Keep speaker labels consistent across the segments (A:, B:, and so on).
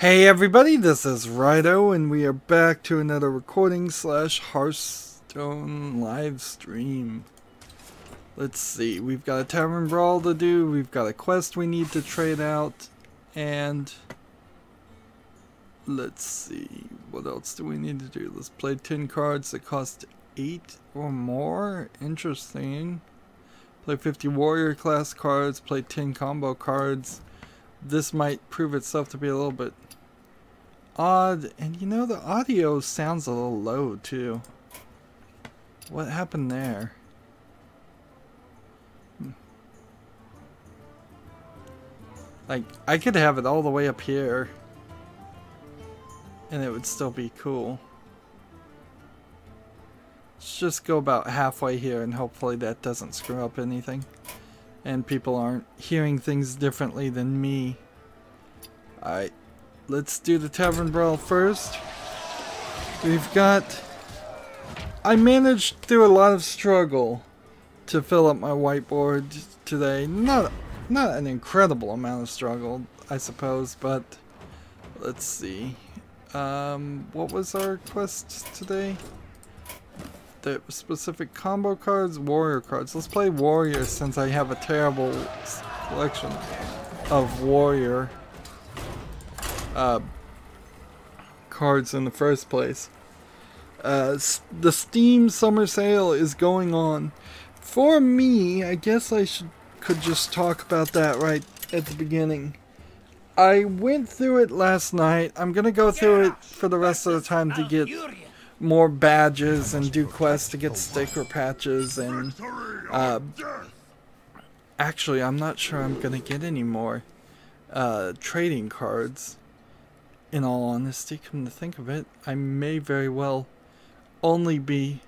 A: Hey everybody, this is Rydo, and we are back to another recording / Hearthstone live stream. Let's see, we've got a tavern brawl to do, we've got a quest we need to trade out, and let's see, what else do we need to do? Let's play 10 cards that cost 8 or more. Interesting. Play 50 warrior class cards, play 10 combo cards. This might prove itself to be a little bit odd, and you know, the audio sounds a little low too. What happened there? Like, I could have it all the way up here and it would still be cool. Let's just go about halfway here and hopefully that doesn't screw up anything and people aren't hearing things differently than me. Alright, let's do the tavern brawl first. We've got... I managed through a lot of struggle to fill up my whiteboard today. Not an incredible amount of struggle, I suppose, but let's see. What was our quest today? The specific combo cards, warrior cards. Let's play warrior since I have a terrible collection of warrior cards in the first place. The Steam summer sale is going on. For me, I guess I could just talk about that right at the beginning. I went through it last night. I'm gonna go through it for the rest of the time to get more badges and do quests to get sticker patches and actually I'm not sure I'm gonna get any more trading cards. In all honesty, come to think of it, I may very well only be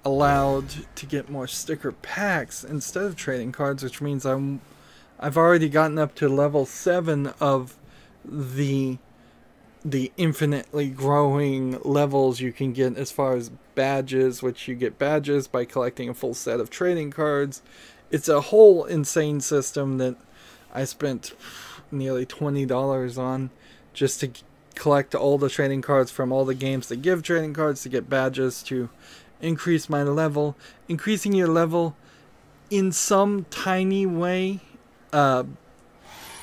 A: allowed to get more sticker packs instead of trading cards, which means I've already gotten up to level 7 of the infinitely growing levels you can get as far as badges, which you get badges by collecting a full set of trading cards. It's a whole insane system that I spent nearly $20 on just to collect all the trading cards from all the games that give trading cards to get badges to increase my level. Increasing your level in some tiny way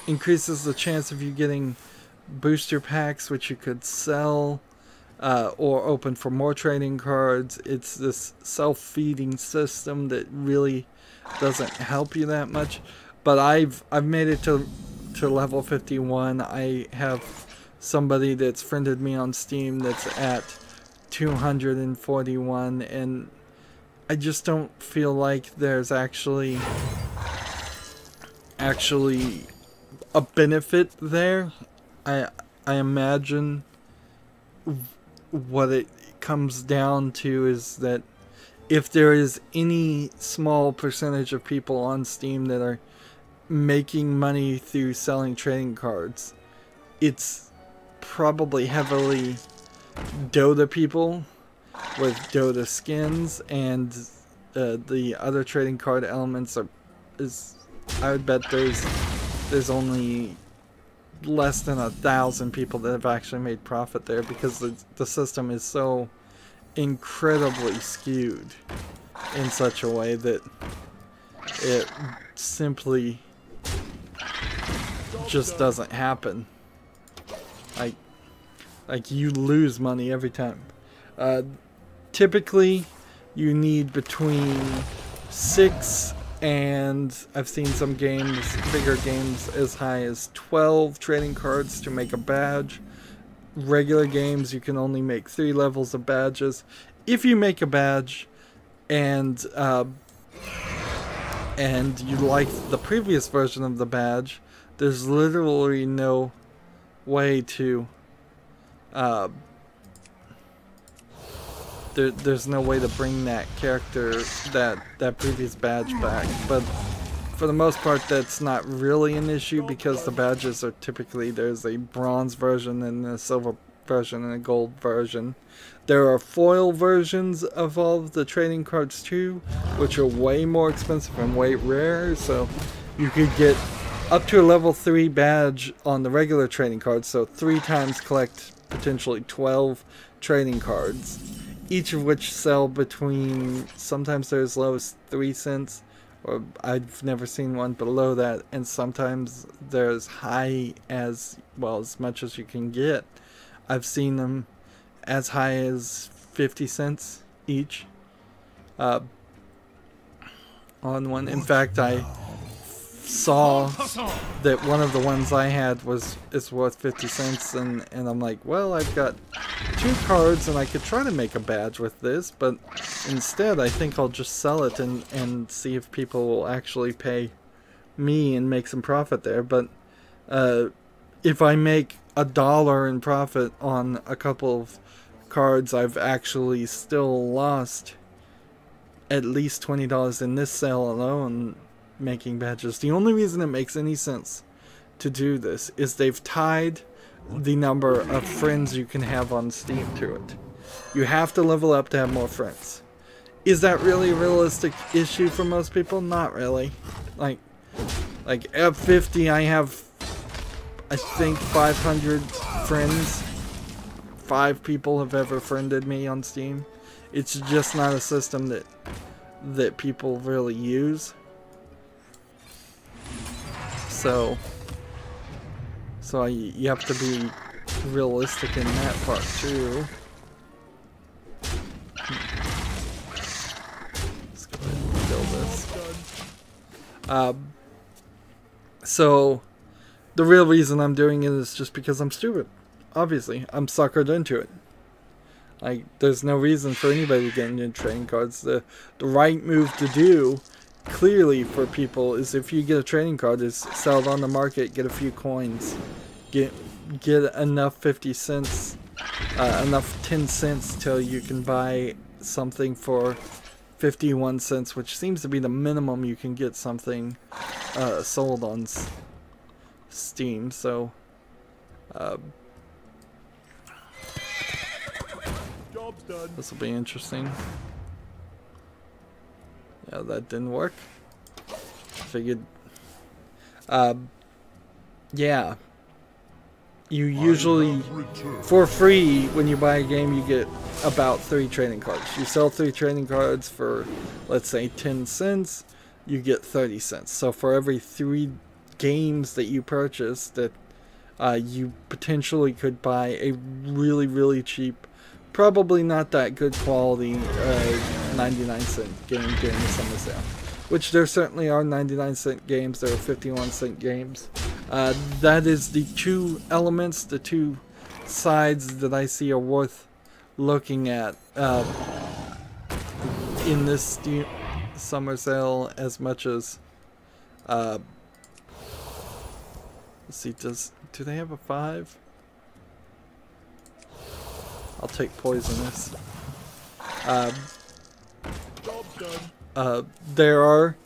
A: increases the chance of you getting booster packs, which you could sell or open for more trading cards. It's this self-feeding system that really doesn't help you that much, but I've made it to level 51. I have somebody that's friended me on Steam that's at 241, and I just don't feel like there's actually a benefit there. I imagine what it comes down to is that if there is any small percentage of people on Steam that are making money through selling trading cards, it's probably heavily Dota people with Dota skins, and the other trading card elements I would bet there's only less than 1,000 people that have actually made profit there, because the system is so incredibly skewed in such a way that it simply just doesn't happen. Like you lose money every time. Typically you need between 6 and I've seen some games, bigger games, as high as 12 trading cards to make a badge. Regular games you can only make 3 levels of badges. If you make a badge and you like the previous version of the badge, there's literally no way to there's no way to bring that character, that previous badge back. But for the most part that's not really an issue, because the badges are typically, there's a bronze version and a silver version and a gold version. There are foil versions of all of the trading cards too, which are way more expensive and way rarer, so you could get up to a level 3 badge on the regular trading cards, so 3 times collect potentially 12 trading cards, each of which sell between, sometimes they're as low as 3 cents, or I've never seen one below that, and sometimes they're as high as, well, as much as you can get. I've seen them as high as 50 cents each on one. In fact, I saw that one of the ones I had is worth 50 cents, and I'm like, well, I've got 2 cards and I could try to make a badge with this, but instead I think I'll just sell it and see if people will actually pay me and make some profit there. But if I make $1 in profit on a couple of cards, I've actually still lost at least $20 in this sale alone making badges. The only reason it makes any sense to do this is they've tied the number of friends you can have on Steam to it. You have to level up to have more friends. Is that really a realistic issue for most people? Not really. Like at 50 I have, I think, 500 friends. 5 people have ever friended me on Steam. It's just not a system that people really use. So you have to be realistic in that part too. Let's go ahead and kill this. So the real reason I'm doing it is just because I'm stupid. Obviously, I'm suckered into it. Like, there's no reason for anybody to get into trading cards. The right move to do, clearly, for people is if you get a trading card, is sell it on the market, get a few coins, get enough 50 cents, enough 10 cents till you can buy something for 51 cents, which seems to be the minimum you can get something sold on Steam. So this will be interesting. Yeah, that didn't work. Figured. Yeah. You usually, for free, when you buy a game, you get about 3 trading cards. You sell 3 trading cards for, let's say, 10 cents, you get 30 cents. So for every 3 games that you purchase, that you potentially could buy a really, really cheap, probably not that good quality 99-cent game during the summer sale. Which there certainly are 99-cent games, there are 51-cent games. That is the 2 elements, the 2 sides that I see are worth looking at in this summer sale, as much as let's see, do they have a 5? I'll take poisonous. There are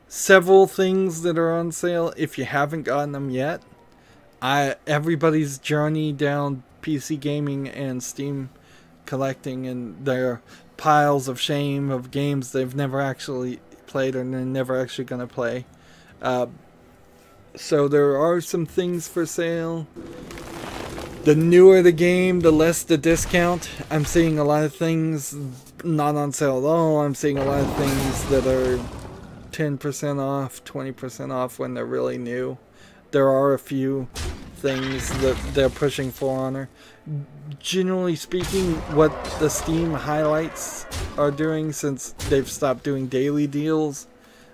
A: several things that are on sale. If you haven't gotten them yet, everybody's journey down PC gaming and Steam collecting, and their piles of shame of games they've never actually played and they're never actually going to play. So there are some things for sale. The newer the game, the less the discount. I'm seeing a lot of things not on sale at all. I'm seeing a lot of things that are 10% off, 20% off when they're really new. There are a few things that they're pushing For Honor. Generally speaking, what the Steam highlights are doing, since they've stopped doing daily deals,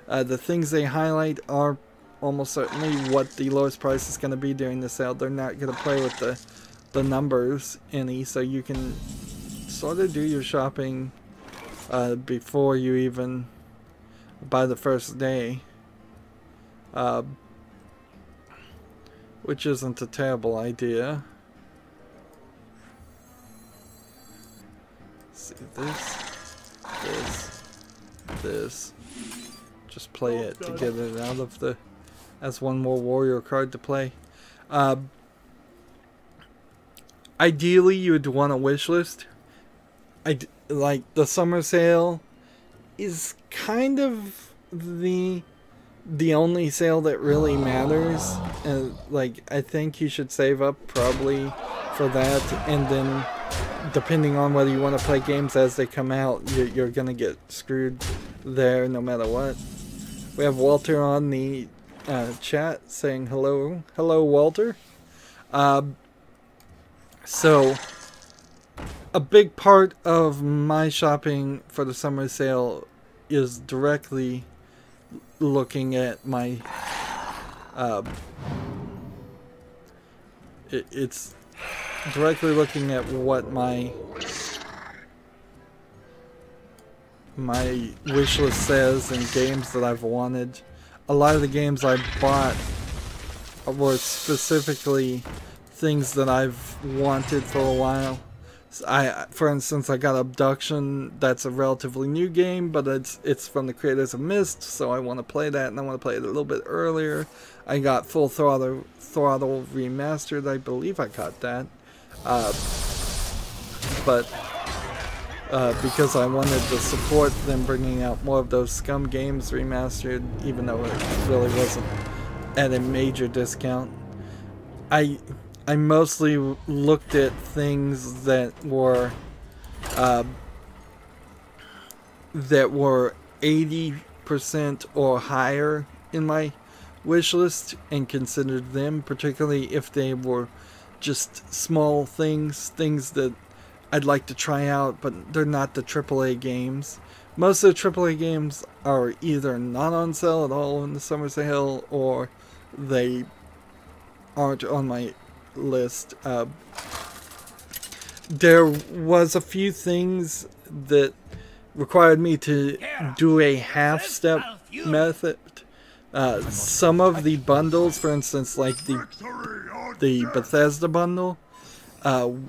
A: the things they highlight are almost certainly what the lowest price is going to be during the sale. They're not going to play with the numbers any, so you can sort of do your shopping before you even buy the first day, which isn't a terrible idea. Let's see, this. Just play it to get it out of the, as one more warrior card to play. Ideally, you would want a wish list. Like the summer sale is kind of the the only sale that really matters. Like, I think you should save up probably for that, and then depending on whether you want to play games as they come out, you're gonna get screwed there no matter what. We have Walter on the chat saying hello. Hello, Walter. So, a big part of my shopping for the summer sale is directly looking at my it's directly looking at what my wish list says and games that I've wanted. A lot of the games I bought were specifically things that I've wanted for a while. For instance, I got Abduction. That's a relatively new game, but it's from the creators of Myst, so I want to play that, and I want to play it a little bit earlier. I got Full Throttle Remastered. I believe I got that, but because I wanted to support them bringing out more of those Scum games remastered, even though it really wasn't at a major discount. I mostly looked at things that were 80% or higher in my wish list and considered them, particularly if they were just small things that I'd like to try out, but they're not the AAA games. Most of the AAA games are either not on sale at all in the summer sale, or they aren't on my list. There was a few things that required me to do a half-step method. Some of the bundles, for instance, like the Bethesda bundle, the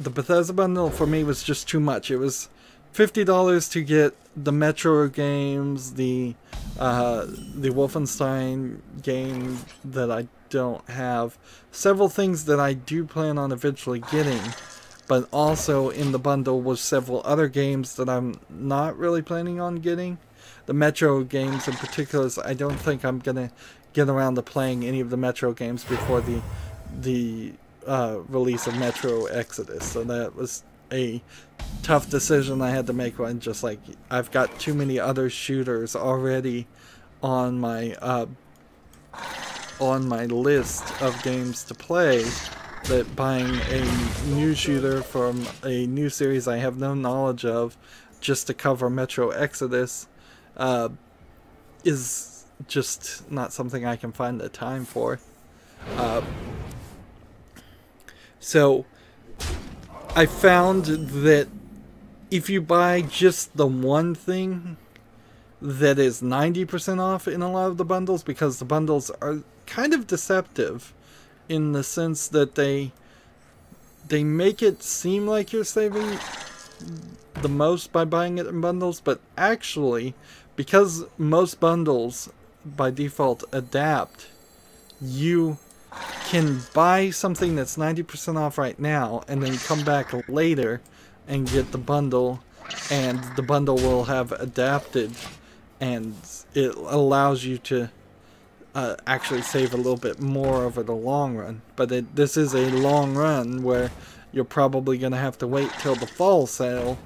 A: Bethesda bundle for me was just too much. It was $50 to get the Metro games, the Wolfenstein game that I don't have, several things that I do plan on eventually getting, but also in the bundle was several other games that I'm not really planning on getting. The Metro games in particular, I don't think I'm gonna get around to playing any of the Metro games before the release of Metro Exodus, so that was a tough decision I had to make. When just like, I've got too many other shooters already on my list of games to play, that buying a new shooter from a new series I have no knowledge of just to cover Metro Exodus is just not something I can find the time for. So I found that if you buy just the one thing, that is 90% off in a lot of the bundles, because the bundles are kind of deceptive in the sense that they make it seem like you're saving the most by buying it in bundles, but actually, because most bundles by default adapt, you can buy something that's 90% off right now and then come back later and get the bundle, and the bundle will have adapted, and it allows you to actually save a little bit more over the long run. But this is a long run where you're probably going to have to wait till the fall sale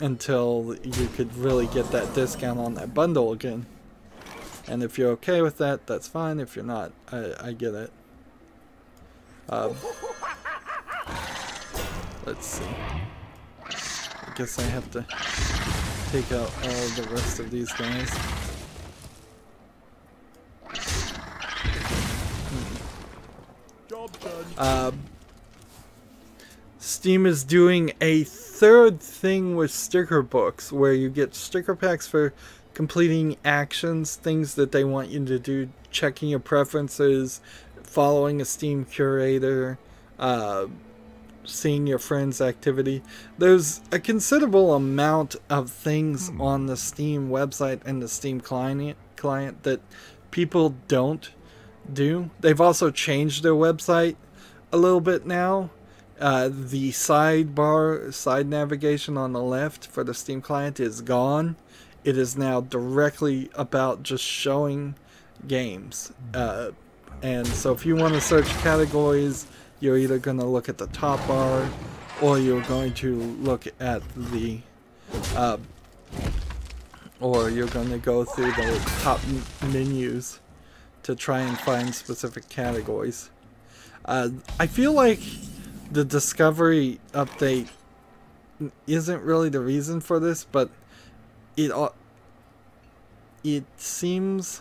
A: until you could really get that discount on that bundle again. And if you're okay with that, that's fine. If you're not, I get it. Let's see. I guess I have to take out all the rest of these guys. Steam is doing a third thing with sticker books, where you get sticker packs for completing actions, things that they want you to do, checking your preferences, following a Steam curator, seeing your friends' activity. There's a considerable amount of things on the Steam website and the Steam client that people don't do. They've also changed their website a little bit now, The side navigation on the left for the Steam client is gone. It is now directly about just showing games. And so if you want to search categories, you're either going to look at the top bar, or you're going to look at the or you're going to go through the top menus to try and find specific categories. I feel like the Discovery update isn't really the reason for this, but it seems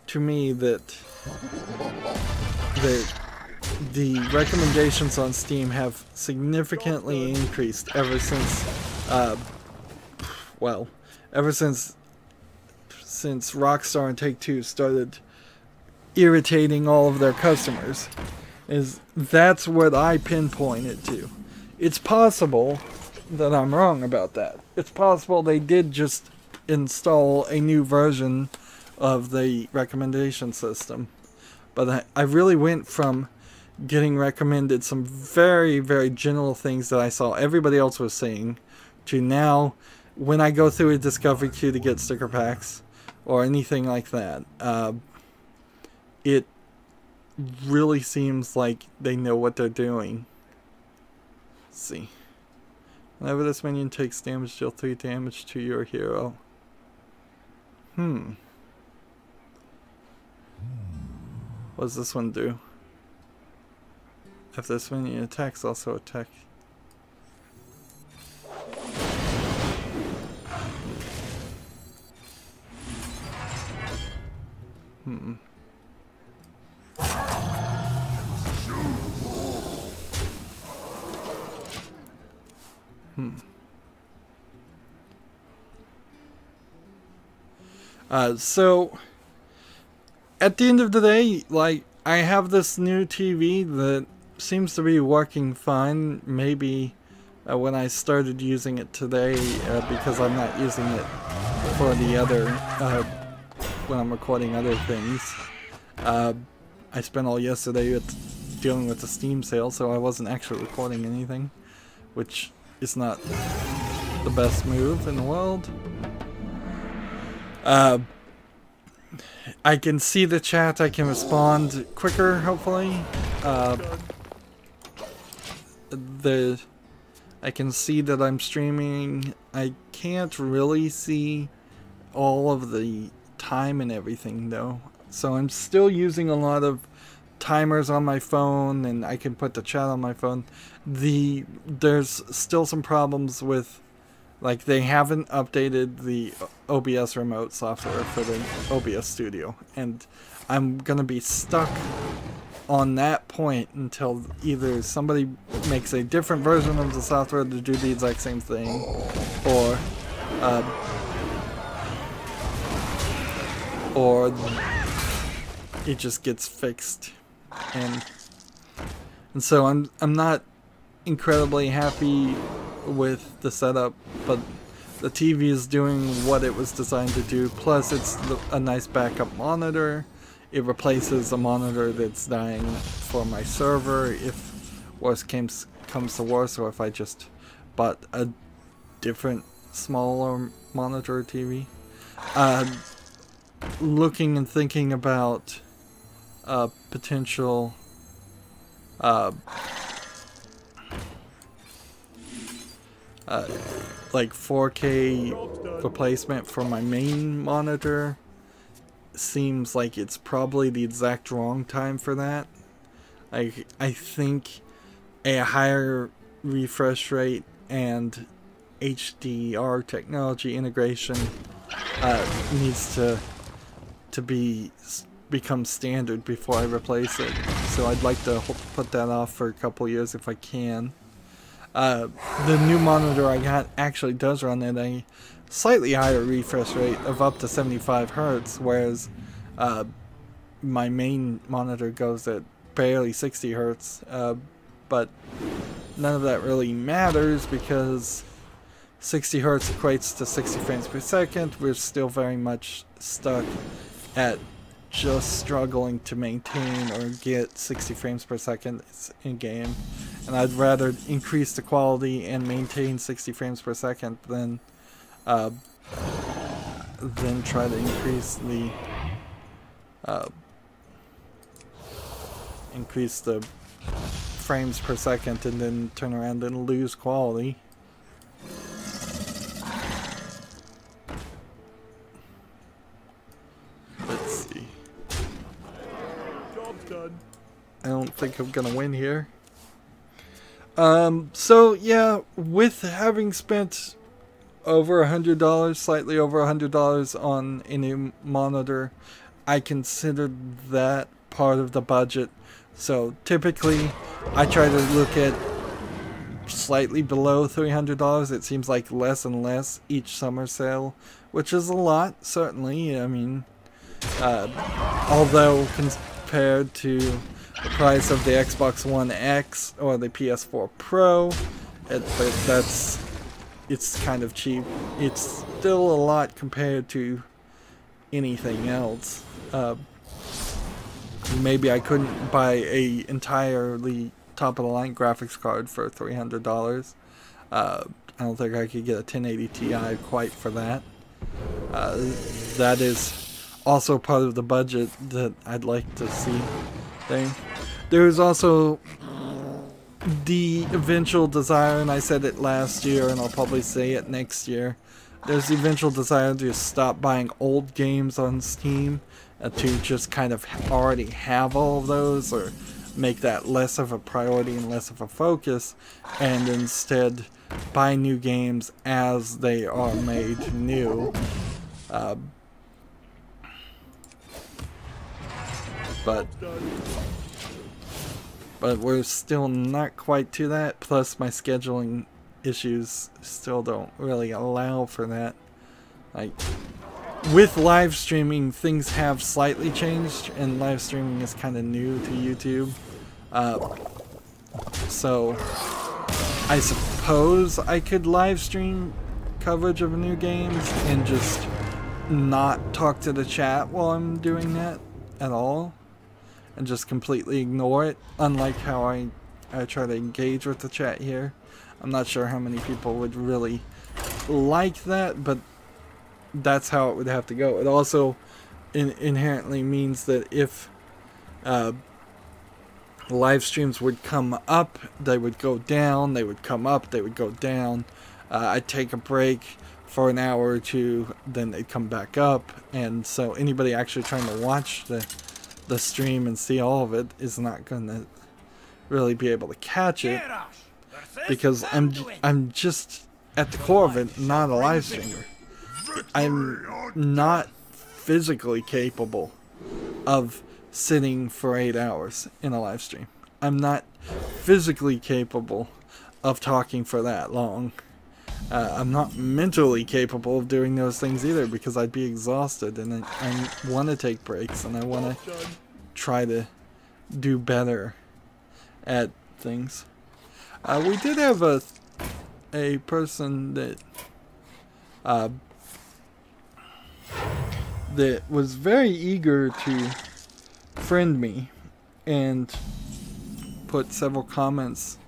A: to me that the recommendations on Steam have significantly increased ever since since Rockstar and Take-Two started irritating all of their customers. That's what I pinpoint it to. It's possible that I'm wrong about that. It's possible they did just install a new version of the recommendation system. But I really went from getting recommended some very, very general things that I saw everybody else was saying, to now, when I go through a discovery queue to get sticker packs or anything like that, it really seems like they know what they're doing. Let's see. Whenever this minion takes damage, deal 3 damage to your hero. What does this one do? If this minion attacks, also attack. So at the end of the day, like, I have this new TV that seems to be working fine. Maybe when I started using it today, because I'm not using it for the other when I'm recording other things. I spent all yesterday dealing with the Steam sale, so I wasn't actually recording anything, which is not the best move in the world. I can see the chat, I can respond quicker, hopefully. I can see that I'm streaming. I can't really see all of the time and everything though. So I'm still using a lot of timers on my phone, and I can put the chat on my phone. There's still some problems with, like, they haven't updated the OBS remote software for the OBS Studio, and I'm gonna be stuck on that point until either somebody makes a different version of the software to do the exact same thing, or it just gets fixed. And so I'm not incredibly happy with the setup, but the TV is doing what it was designed to do. Plus, it's a nice backup monitor. It replaces a monitor that's dying for my server if worst comes to worst, or if I just bought a different smaller monitor TV. Looking and thinking about potential like 4K replacement for my main monitor. Seems like it's probably the exact wrong time for that. I think a higher refresh rate and HDR technology integration needs to become standard before I replace it. So I'd like to put that off for a couple years if I can. The new monitor I got actually does run at a slightly higher refresh rate of up to 75 Hz, whereas my main monitor goes at barely 60 Hz. But none of that really matters because 60 Hz equates to 60 frames per second. We're still very much stuck at just struggling to maintain or get 60 frames per second in game, and I'd rather increase the quality and maintain 60 frames per second than try to increase the frames per second and then turn around and lose quality. Let's see.
B: Job's done.
A: I don't think I'm gonna win here. So yeah, with having spent over $100, slightly over $100 on a new monitor, I considered that part of the budget. So typically, I try to look at slightly below $300. It seems like less and less each summer sale, which is a lot, certainly. I mean, although compared to the price of the Xbox One X or the PS4 Pro, it's kind of cheap. It's still a lot compared to anything else. Maybe I couldn't buy a entirely top-of-the-line graphics card for $300. I don't think I could get a 1080 Ti quite for that. That is also part of the budget that I'd like to see thing. There's also the eventual desire, and I said it last year and I'll probably say it next year, there's the eventual desire to stop buying old games on Steam, to just kind of already have all of those, or make that less of a priority and less of a focus, and instead buy new games as they are made new. But we're still not quite to that, plus my scheduling issues still don't really allow for that. Like, with live streaming, things have slightly changed, and live streaming is kind of new to YouTube. So I suppose I could live stream coverage of new games and just not talk to the chat while I'm doing that at all, and just completely ignore it, unlike how I try to engage with the chat here. I'm not sure how many people would really like that, but that's how it would have to go. It also inherently means that if live streams would come up, they would go down, they would come up, they would go down. I'd take a break for an hour or two, then they'd come back up, and so anybody actually trying to watch the stream and see all of it is not going to really be able to catch it, because I'm just at the core of it not a live streamer. I'm not physically capable of sitting for 8 hours in a live stream. I'm not physically capable of talking for that long. I'm not mentally capable of doing those things either, because I'd be exhausted, and I want to take breaks, and I want to try to do better at things. We did have a person that was very eager to friend me and put several comments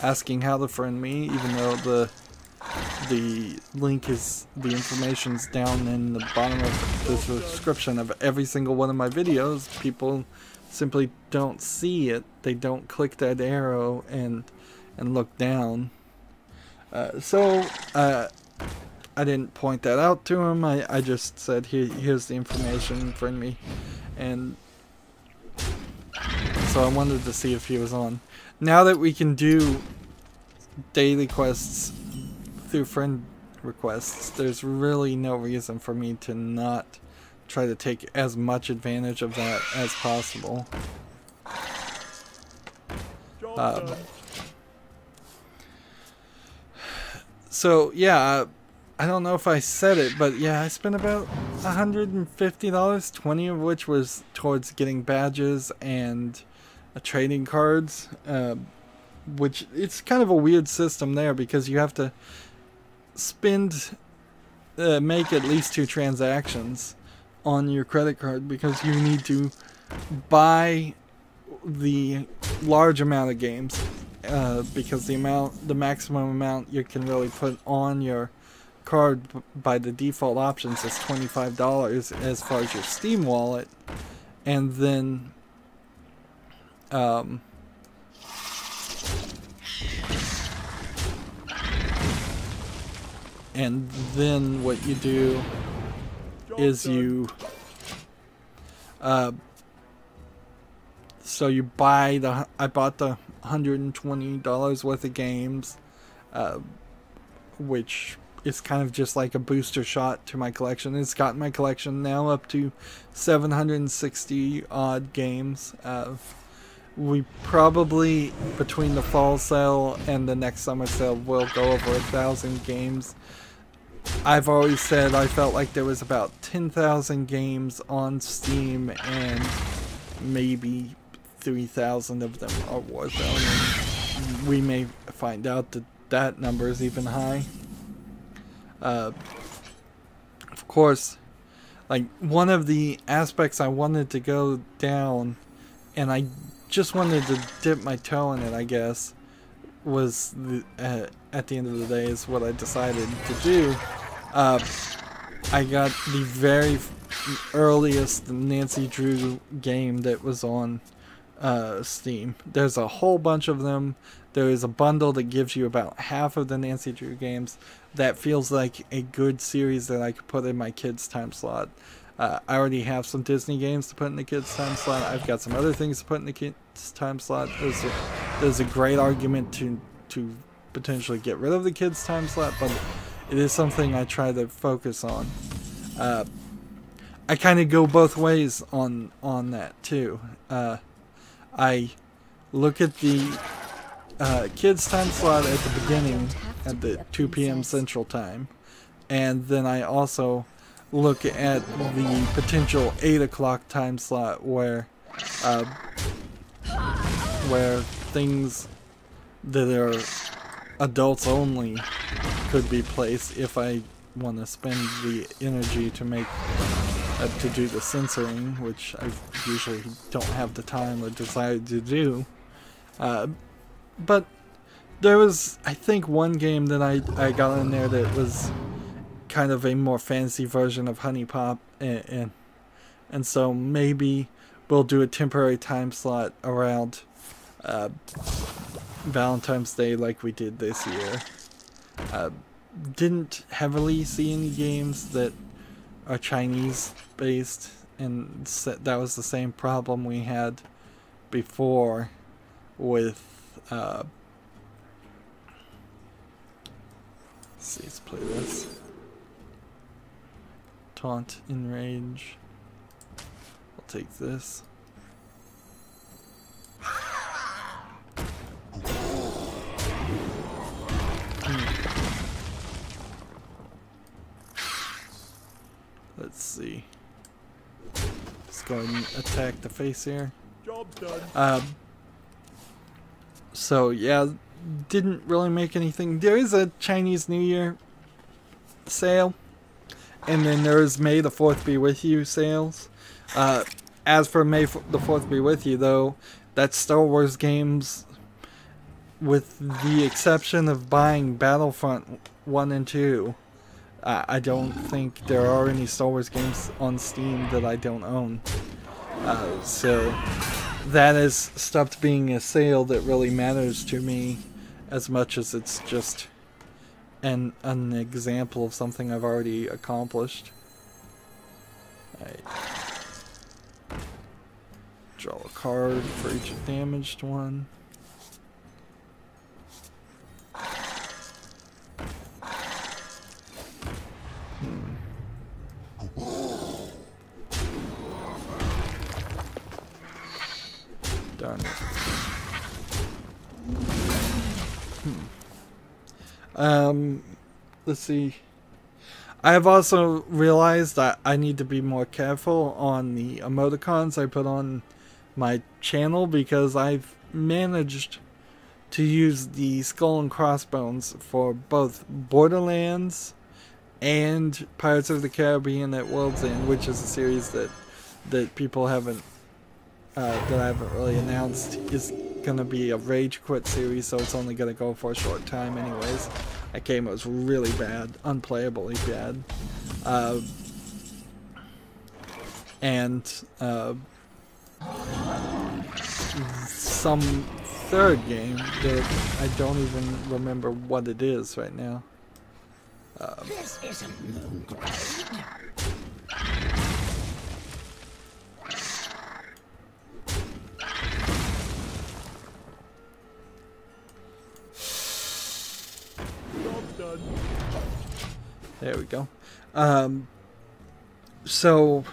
A: asking how to friend me, even though the link is, the information's down in the bottom of the description of every single one of my videos. People simply don't see it. They don't click that arrow and look down. So I didn't point that out to him. I just said, here's the information, friend me. And so I wanted to see if he was on. Now that we can do daily quests through friend requests, there's really no reason for me to not try to take as much advantage of that as possible. So yeah, I don't know if I said it, but yeah, I spent about $150, 20 of which was towards getting badges and trading cards, which it's kind of a weird system there, because you have to spend make at least 2 transactions on your credit card because you need to buy the large amount of games because the maximum amount you can really put on your card by the default options is $25 as far as your Steam wallet, and then what you do is you so you buy I bought the $120 worth of games, which is kind of just like a booster shot to my collection. It's gotten my collection now up to 760 odd games. We probably, between the fall sale and the next summer sale, will go over 1,000 games. I've always said I felt like there was about 10,000 games on Steam and maybe 3,000 of them are worth owning. We may find out that that number is even high. Of course, like, one of the aspects I wanted to go down, and I just wanted to dip my toe in it, I guess, was at the end of the day is what I decided to do. I got the very earliest Nancy Drew game that was on Steam. There's a whole bunch of them. There is a bundle that gives you about half of the Nancy Drew games. That feels like a good series that I could put in my kids' time slot. I already have some Disney games to put in the kids' time slot. I've got some other things to put in the kids' time slot. There's a great argument to potentially get rid of the kids' time slot, but it is something I try to focus on. I kind of go both ways on that too. I look at the kids' time slot at the beginning at the 2 p.m. Central Time, and then I also look at the potential 8 o'clock time slot where things that are adults only could be placed if I want to spend the energy to make to do the censoring, which I usually don't have the time or desire to do. But there was, I think, one game that I got in there that was kind of a more fancy version of Honey Pop, and so maybe we'll do a temporary time slot around Valentine's Day like we did this year. Didn't heavily see any games that are Chinese based, and that was the same problem we had before with let's play this. Taunt, Enrage. I'll take this. Let's see. Let's go ahead and attack the face here.
B: Job done.
A: So yeah, didn't really make anything. There is a Chinese New Year sale, and then there's May the 4th be with you sales. As for May the 4th be with you, though, that's Star Wars games, with the exception of buying Battlefront 1 and 2. I don't think there are any Star Wars games on Steam that I don't own. So that has stopped being a sale that really matters to me as much as it's just an example of something I've already accomplished. Alright. Draw a card for each damaged one. Darn it. Let's see. I have also realized that I need to be more careful on the emoticons I put on my channel, because I've managed to use the skull and crossbones for both Borderlands and Pirates of the Caribbean at World's End, which is a series that people haven't that I haven't really announced is gonna be a rage quit series, so it's only gonna go for a short time anyways. That game was really bad, unplayably bad. And some third game that I don't even remember what it is right now.
B: This isn't Moongrass.
A: There we go. So,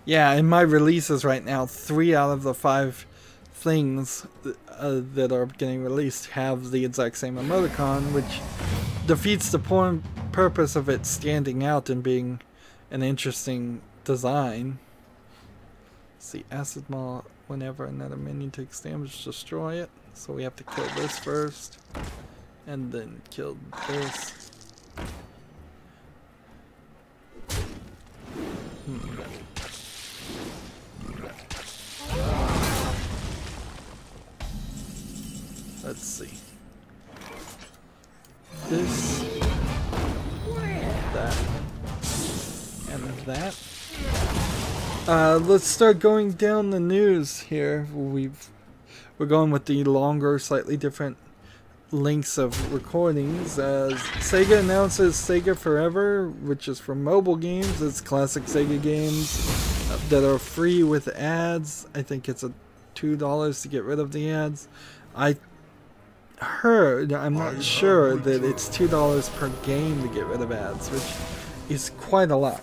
A: yeah, in my releases right now, 3 out of the 5 things that are getting released have the exact same emoticon, which defeats the purpose of it standing out and being an interesting design. See, acid maw, whenever another minion takes damage, destroy it. So we have to kill this first, and then kill this. Let's see. This, that, and that. Let's start going down the news here. We're going with the longer, slightly different lengths of recordings. Sega announces Sega Forever, which is for mobile games. It's classic Sega games that are free with ads. I think it's $2 to get rid of the ads. I heard, I'm not sure, that it's $2 per game to get rid of ads, which is quite a lot.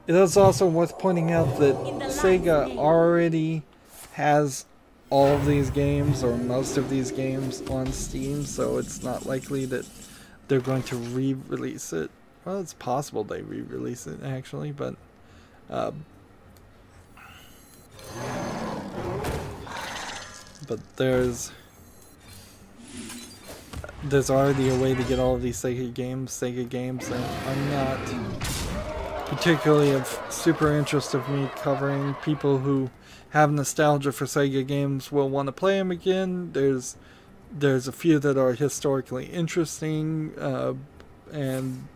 A: It is also worth pointing out that Sega already has all of these games, or most of these games, on Steam, so it's not likely that they're going to re-release it. Well, it's possible they re-release it, actually, but there's already a way to get all of these Sega games that are not particularly of super interest of me covering. People who have nostalgia for Sega games will want to play them again. There's a few that are historically interesting, and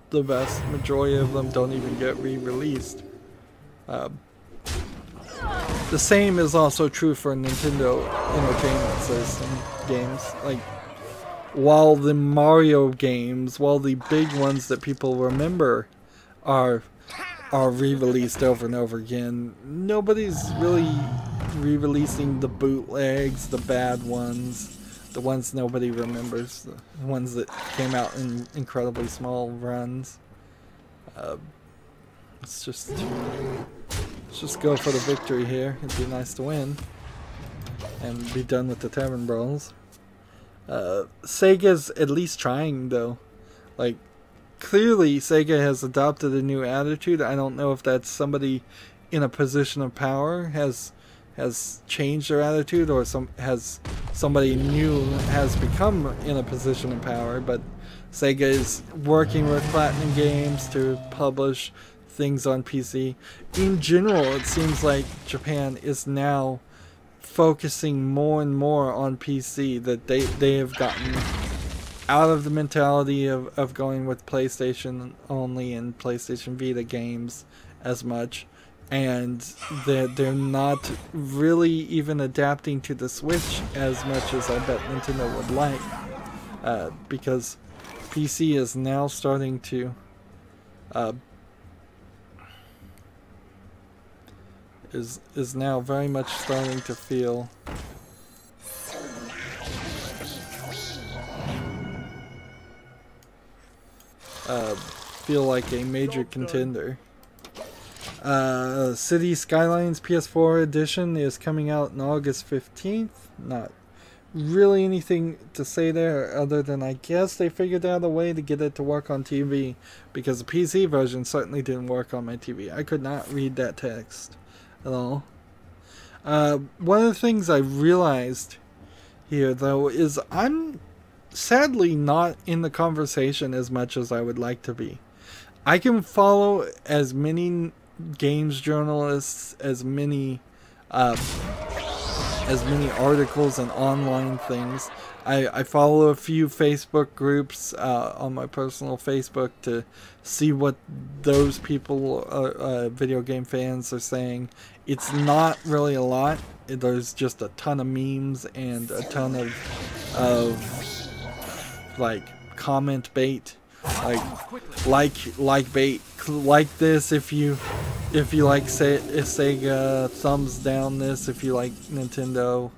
A: the vast majority of them don't even get re-released. The same is also true for Nintendo Entertainment System games. Like, while the Mario games, while the big ones that people remember are re-released over and over again, nobody's really re-releasing the bootlegs, the bad ones, the ones nobody remembers, the ones that came out in incredibly small runs. Let's just go for the victory here. It'd be nice to win and be done with the Tavern Brawls. Sega's at least trying, though. Like, clearly Sega has adopted a new attitude. I don't know if that's somebody in a position of power has changed their attitude, or somebody new has become in a position of power, but Sega is working with Platinum Games to publish things on PC. In general, it seems like Japan is now focusing more and more on PC, that they have gotten out of the mentality of going with PlayStation only and PlayStation Vita games as much, and they're not really even adapting to the Switch as much as I bet Nintendo would like, because PC is now starting to is now very much starting to feel like a major contender. City Skylines PS4 edition is coming out on August 15th. Not really anything to say there other than I guess they figured out a way to get it to work on TV, because the PC version certainly didn't work on my TV. I could not read that text at all. One of the things I realized here, though, is I'm sadly not in the conversation as much as I would like to be. I can follow as many games journalists, as many articles and online things. I follow a few Facebook groups on my personal Facebook to see what those people, video game fans, are saying. It's not really a lot. There's just a ton of memes and a ton of like comment bait, like bait, like this if you like Sega, thumbs down this if you like Nintendo.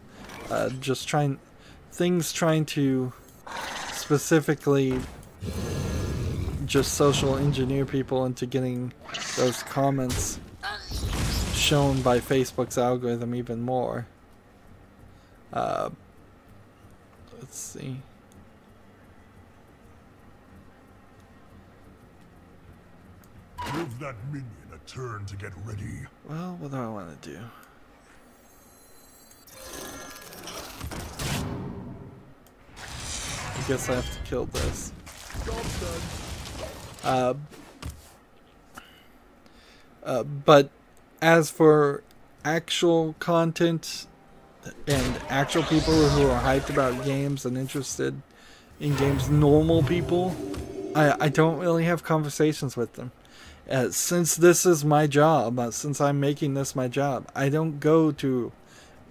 A: Just trying to specifically just social engineer people into getting those comments shown by Facebook's algorithm even more. Let's see.
C: Give that minion a turn to get ready.
A: Well, what do I want to do? I guess I have to kill this. But as for actual content and actual people who are hyped about games and interested in games, normal people, I don't really have conversations with them. Since this is my job, since I'm making this my job, I don't go to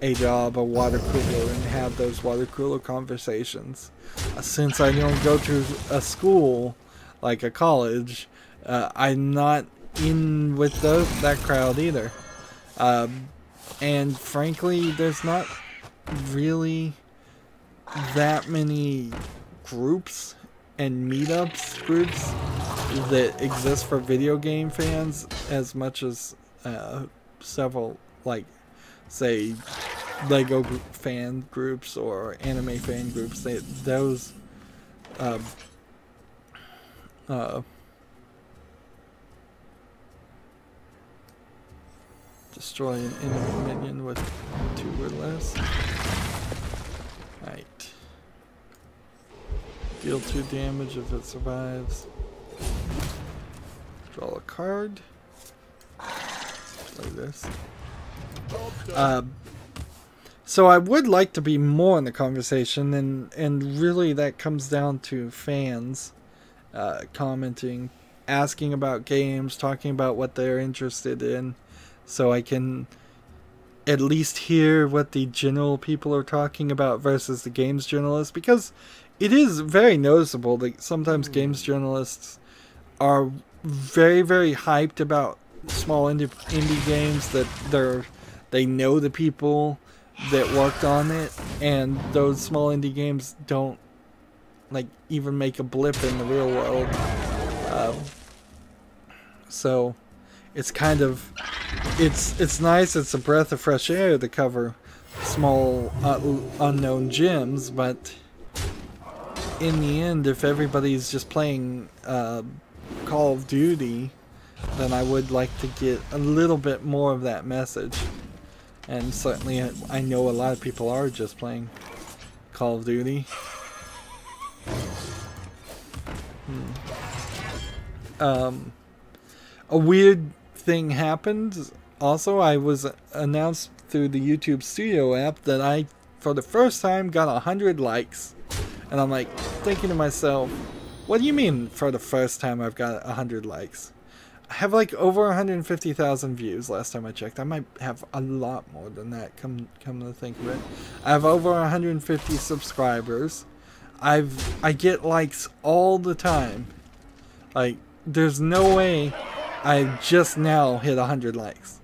A: a water cooler, and have those water cooler conversations. Since I don't go to a school, like a college, I'm not in with that crowd either. And frankly, there's not really that many groups and meetups groups that exist for video game fans as much as several, like, say, Lego fan groups or anime fan groups. Those destroy an enemy minion with 2 or less. Right. Deal 2 damage if it survives. Draw a card. Play this. So I would like to be more in the conversation, and really that comes down to fans commenting, asking about games, talking about what they're interested in, so I can at least hear what the general people are talking about versus the games journalists, because it is very noticeable that sometimes games journalists are very, very hyped about small indie games, that they know the people that worked on it, and those small indie games don't like even make a blip in the real world. So it's kind of it's nice. It's a breath of fresh air to cover small unknown gems, but in the end, if everybody's just playing Call of Duty, then I would like to get a little bit more of that message. And certainly I know a lot of people are just playing Call of Duty. A weird thing happened. Also, I was announced through the YouTube Studio app that I, for the first time, got 100 likes. And I'm like thinking to myself, what do you mean for the first time I've got 100 likes? I have like over 150,000 views last time I checked. I might have a lot more than that, come to think of it. I have over 150 subscribers. I get likes all the time. Like, there's no way I just now hit 100 likes.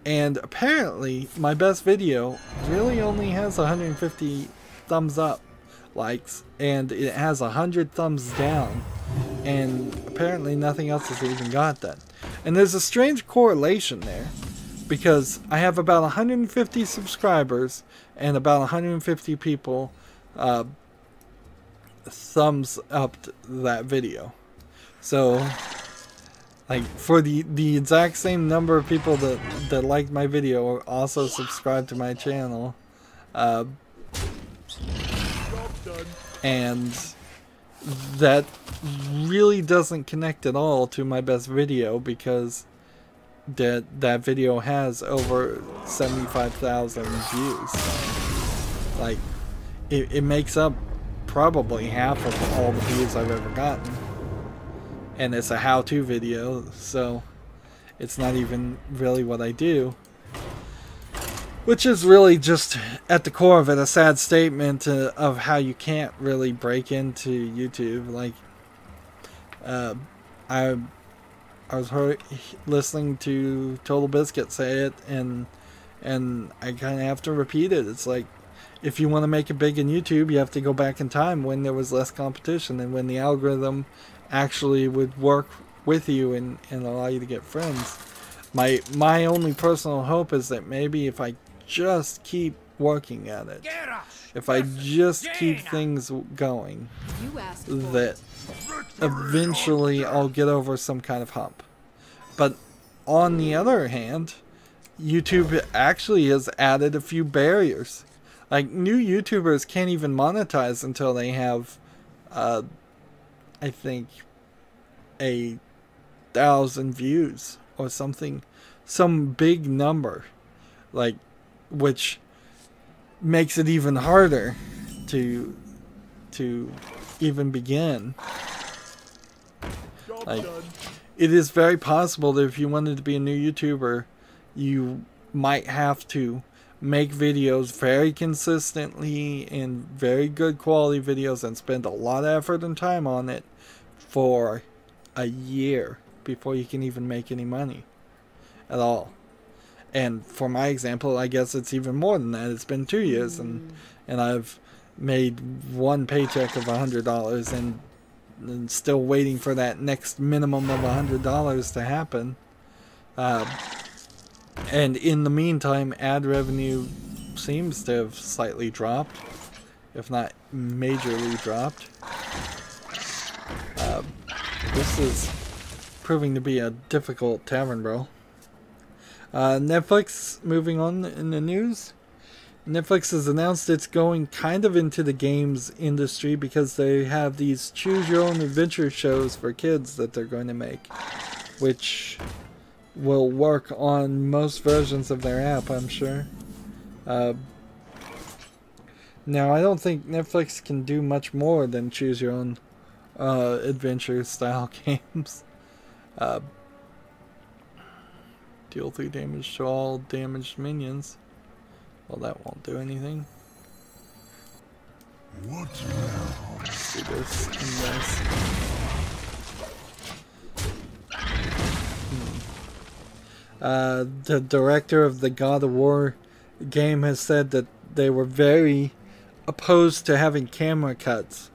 A: And apparently my best video really only has 150 thumbs up likes, and it has 100 thumbs down, and apparently nothing else has even got that. And there's a strange correlation there, because I have about 150 subscribers and about 150 people thumbs up that video. So like, for the exact same number of people that liked my video or also subscribed to my channel, and that really doesn't connect at all to my best video, because that video has over 75,000 views. Like, it makes up probably half of all the views I've ever gotten. And it's a how-to video, so it's not even really what I do. Which is really just, at the core of it, a sad statement of how you can't really break into YouTube. Like, I was listening to Total Biscuit say it, and I kind of have to repeat it. It's like, if you want to make it big in YouTube, you have to go back in time when there was less competition and when the algorithm actually would work with you and allow you to get friends. My only personal hope is that maybe if I just keep working at it, if I just keep things going, that eventually I'll get over some kind of hump. But on the other hand, YouTube actually has added a few barriers. Like, new YouTubers can't even monetize until they have, I think, 1,000 views or something, some big number, like, which makes it even harder to even begin. Like, it is very possible that if you wanted to be a new YouTuber, you might have to make videos very consistently and very good quality videos and spend a lot of effort and time on it for a year before you can even make any money at all. And for my example, I guess it's even more than that. It's been 2 years, and I've made one paycheck of $100 and still waiting for that next minimum of $100 to happen. And in the meantime, ad revenue seems to have slightly dropped, if not majorly dropped. This is proving to be a difficult tavern brawl. Netflix, moving on in the news. Netflix has announced it's going kind of into the games industry because they have these choose your own adventure shows for kids that they're going to make, which will work on most versions of their app, I'm sure. Now, I don't think Netflix can do much more than choose your own adventure style games. Deal 3 damage to all damaged minions. Well, that won't do anything.
C: What now?
A: Let's do this and this. The director of the God of War game has said that they were very opposed to having camera cuts.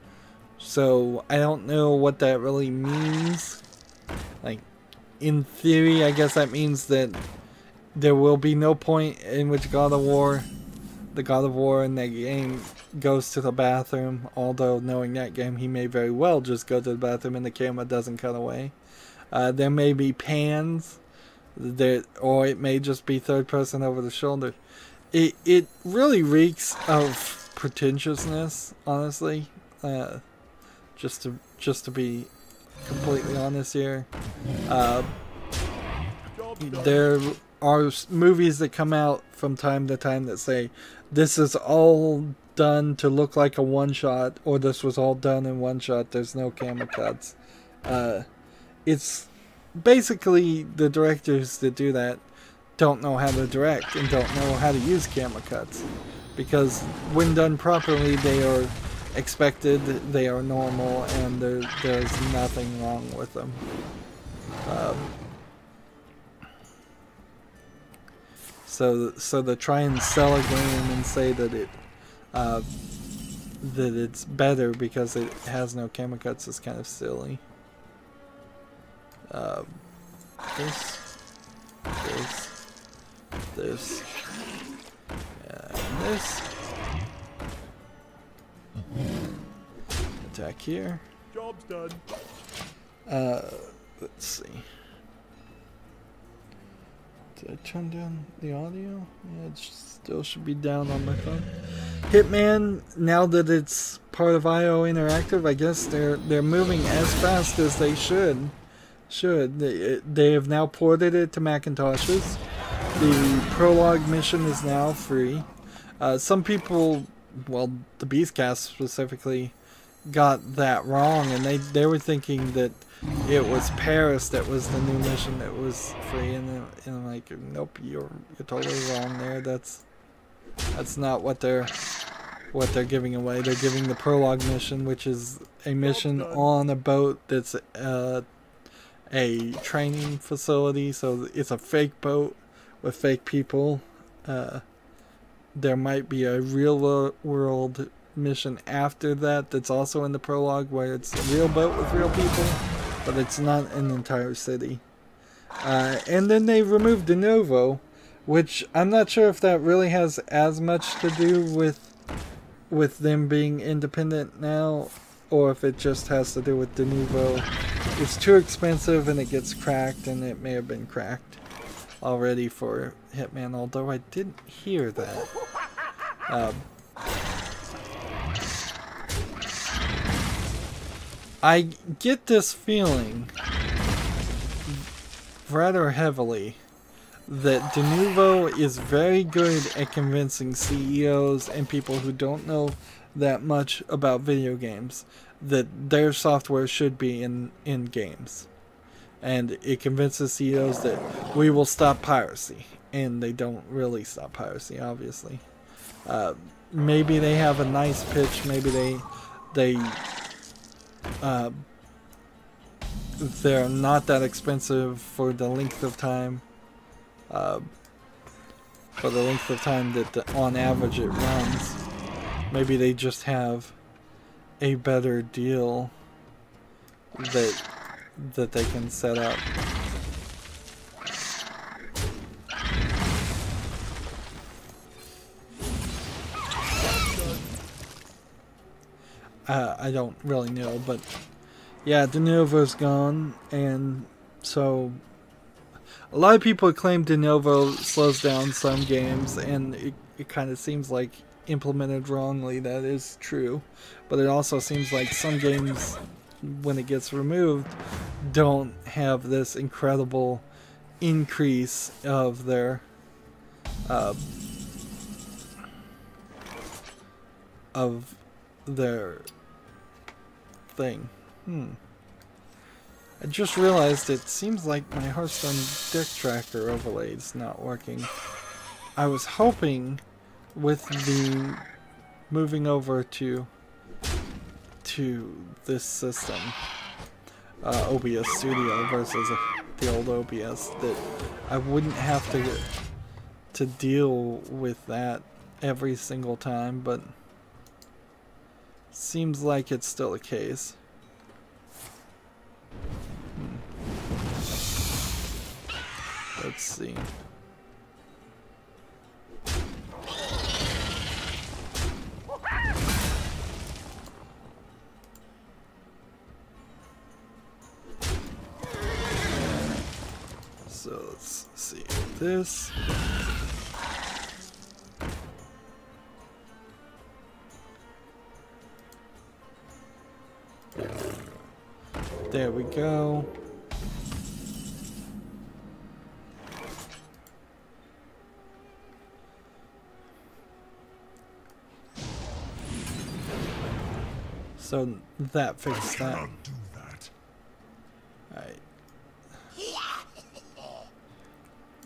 A: So I don't know what that really means. Like, in theory, I guess that means that there will be no point in which the God of War in that game goes to the bathroom. Although, knowing that game, he may very well just go to the bathroom and the camera doesn't cut away. There may be pans, or it may just be third person over the shoulder. It really reeks of pretentiousness, honestly. Just to be completely honest here. There are movies that come out from time to time that say this is all done to look like a one-shot, or this was all done in one shot, there's no camera cuts. It's basically the directors that do that don't know how to direct and don't know how to use camera cuts, because when done properly they are expected, they are normal, and there's nothing wrong with them. So to try and sell a game and say that it's better because it has no camera cuts is kind of silly. This, and this. Attack here.
C: Job's done.
A: Let's see. Did I turn down the audio? Yeah, it still should be down on my phone. Hitman, now that it's part of IO Interactive, I guess they're moving as fast as they should. They have now ported it to Macintoshes. The prologue mission is now free. Some people, well, the Beastcast specifically, got that wrong, and they were thinking that it was Paris that was the new mission that was free, and I'm like, nope, you're totally wrong there. That's not what they're giving away. They're giving the prologue mission, which is a mission on a boat that's a training facility, so it's a fake boat with fake people. There might be a real world mission after that that's also in the prologue, where it's a real boat with real people, but it's not an entire city. And then they removed De Novo, which I'm not sure if that really has as much to do with them being independent now, or if it just has to do with De Novo. It's too expensive and it gets cracked, and it may have been cracked already for Hitman, although I didn't hear that. I get this feeling rather heavily that De Novo is very good at convincing CEOs and people who don't know that much about video games that their software should be in games. And it convinces CEOs that we will stop piracy. And they don't really stop piracy, obviously. Maybe they have a nice pitch. Maybe they're not that expensive for the length of time. For the length of time that on average it runs. Maybe they just have a better deal that they can set up. I don't really know, but yeah, De Novo's gone, and so a lot of people claim De Novo slows down some games, and it kind of seems like implemented wrongly. That is true, but it also seems like some games, when it gets removed, don't have this incredible increase of their thing. I just realized it seems like my Hearthstone deck tracker overlay is not working. I was hoping with the moving over to this system, OBS Studio versus the old OBS, that I wouldn't have to deal with that every single time, but seems like it's still the case. Let's see. So let's see this. There we go. So that fixed that.
C: Do that.
A: Alright.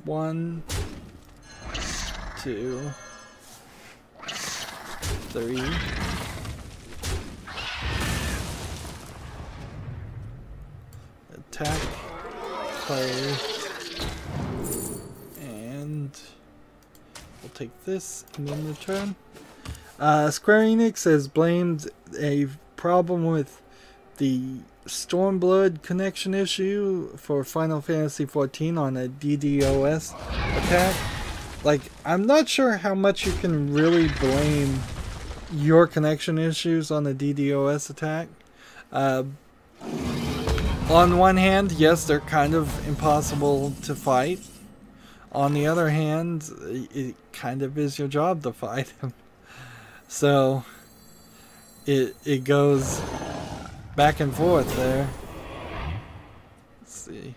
A: 1, 2, 3. Attack, play, and we'll take this and then return. Square Enix has blamed a problem with the Stormblood connection issue for Final Fantasy XIV on a DDoS attack. Like, I'm not sure how much you can really blame your connection issues on a DDoS attack. On one hand, yes, they're kind of impossible to fight. On the other hand, it kind of is your job to fight them. So it goes back and forth there. Let's see.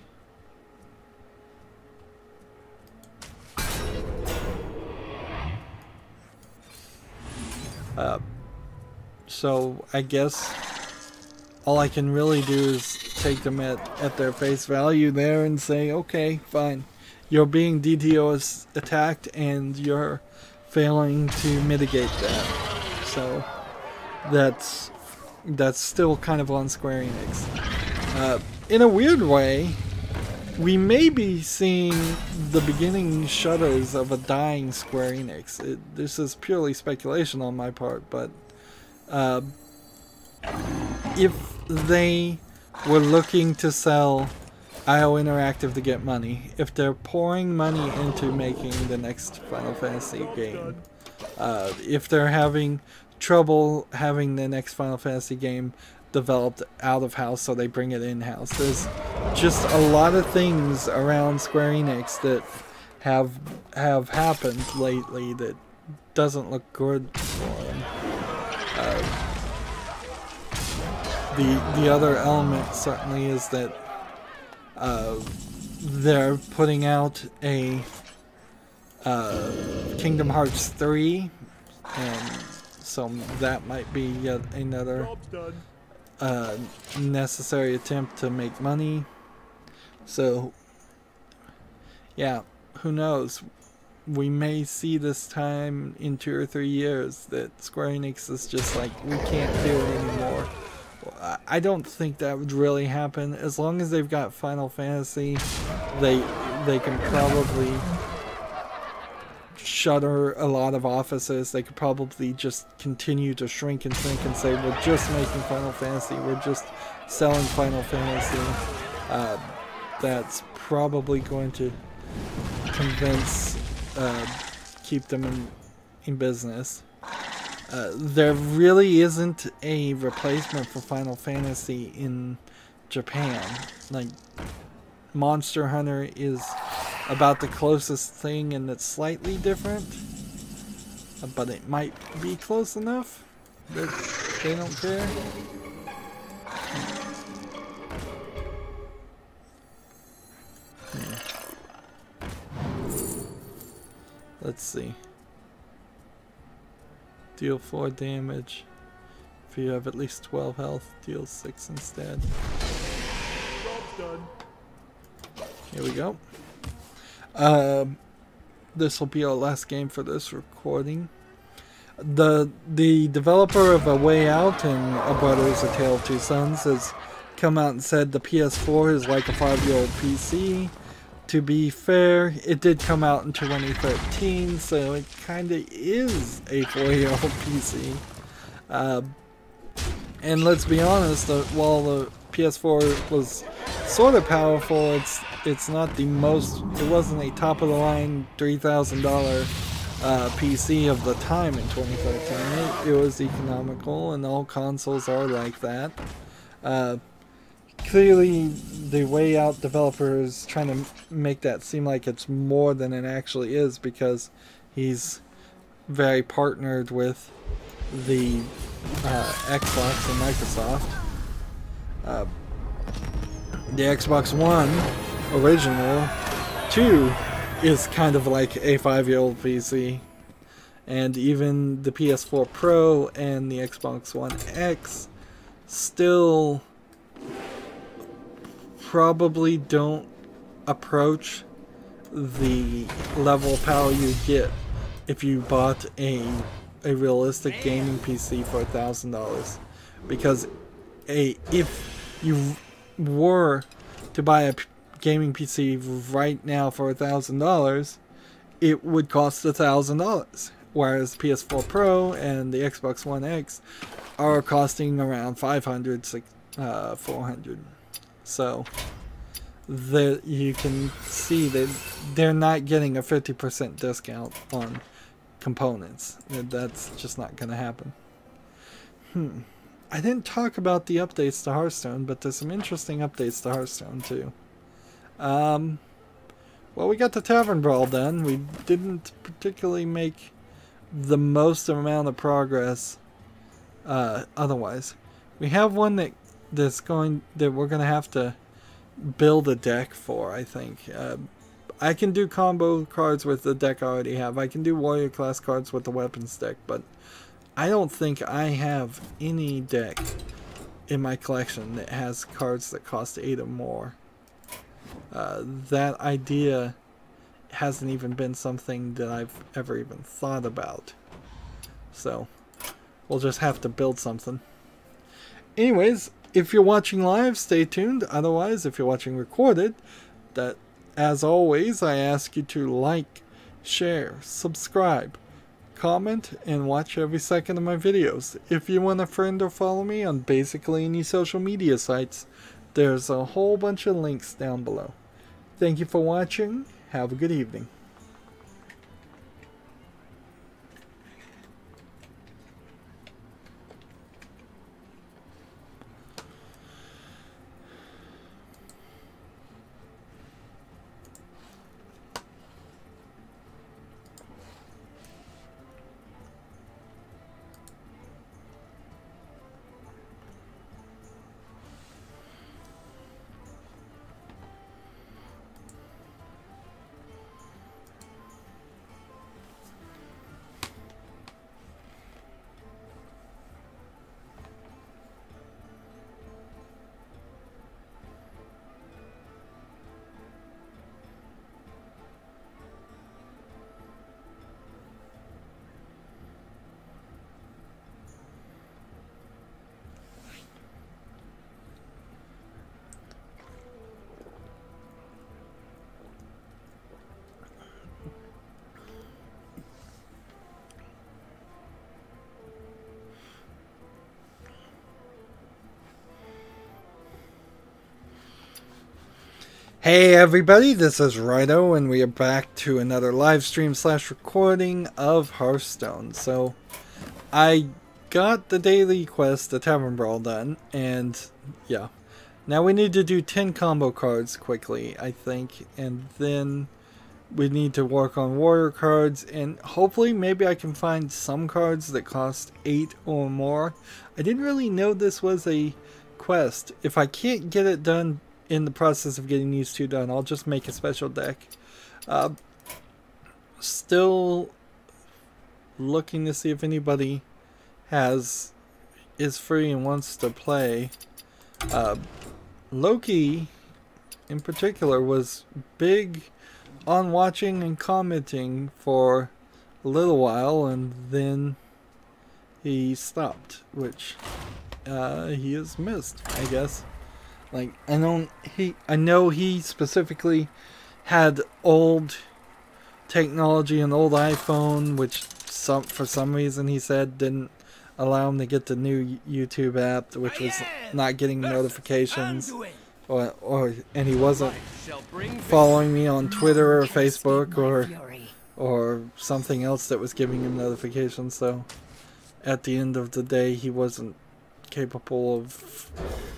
A: So I guess all I can really do is take them at their face value there and say, okay, fine. You're being DDoS attacked and you're failing to mitigate that. So that's still kind of on Square Enix. In a weird way, we may be seeing the beginning shutters of a dying Square Enix. This is purely speculation on my part, but if they were looking to sell IO Interactive to get money, if they're pouring money into making the next Final Fantasy game, if they're having trouble having the next Final Fantasy game developed out of house, so they bring it in house. There's just a lot of things around Square Enix that have happened lately that doesn't look good for them. The other element certainly is that they're putting out a Kingdom Hearts 3, and so that might be yet another necessary attempt to make money. So yeah, who knows? We may see this time in 2 or 3 years that Square Enix is just like, we can't do it anymore. I don't think that would really happen. As long as they've got Final Fantasy, they can probably shutter a lot of offices. They could probably just continue to shrink and say, we're just making Final Fantasy, we're just selling Final Fantasy. That's probably going to convince, keep them in business. There really isn't a replacement for Final Fantasy in Japan. Like, Monster Hunter is about the closest thing, and it's slightly different, but it might be close enough that they don't care. Let's see. Deal 4 damage. If you have at least 12 health, deal 6 instead. Job's done. Here we go. This will be our last game for this recording. The developer of A Way Out and A Brothers, A Tale of Two Sons has come out and said the PS4 is like a 5-year-old PC. To be fair, it did come out in 2013, so it kind of is a 4-year-old PC. And let's be honest, while the PS4 was sort of powerful, it's not the most. It wasn't a top-of-the-line $3,000 PC of the time in 2013. It was economical, and all consoles are like that. Clearly, the Way Out developer is trying to make that seem like it's more than it actually is, because he's very partnered with the Xbox and Microsoft. The Xbox One original 2 is kind of like a 5-year-old PC, and even the PS4 Pro and the Xbox One X still probably don't approach the level of power you get if you bought a realistic gaming PC for $1,000. Because if you were to buy a gaming PC right now for $1,000, it would cost $1,000, whereas PS4 Pro and the Xbox One X are costing around $500, $400. So you can see that they're not getting a 50% discount on components. That's just not going to happen. I didn't talk about the updates to Hearthstone, but there's some interesting updates to Hearthstone too. Well, we got the Tavern Brawl done. We didn't particularly make the most amount of progress otherwise. We have one that we're gonna have to build a deck for, I think. I can do combo cards with the deck I already have. I can do warrior class cards with the weapons deck, but I don't think I have any deck in my collection that has cards that cost 8 or more. That idea hasn't even been something that I've ever even thought about. So we'll just have to build something. Anyways, if you're watching live, stay tuned. Otherwise, if you're watching recorded, that as always, I ask you to like, share, subscribe, comment, and watch every second of my videos. If you want to friend or follow me on basically any social media sites, there's a whole bunch of links down below. Thank you for watching. Have a good evening. Hey everybody, this is Rydo, and we are back to another live stream / recording of Hearthstone. So, I got the daily quest, the Tavern Brawl, done, and yeah. Now we need to do 10 combo cards quickly, I think, and then we need to work on warrior cards, and hopefully maybe I can find some cards that cost 8 or more. I didn't really know this was a quest. If I can't get it done in the process of getting these two done, I'll just make a special deck. Still looking to see if anybody is free and wants to play. Loki in particular was big on watching and commenting for a little while, and then he stopped, which he has missed, I guess. Like, I know he specifically had old technology, an old iPhone, which for some reason he said didn't allow him to get the new YouTube app, which was not getting notifications, and he wasn't following me on Twitter or Facebook or something else that was giving him notifications. So at the end of the day, he wasn't capable of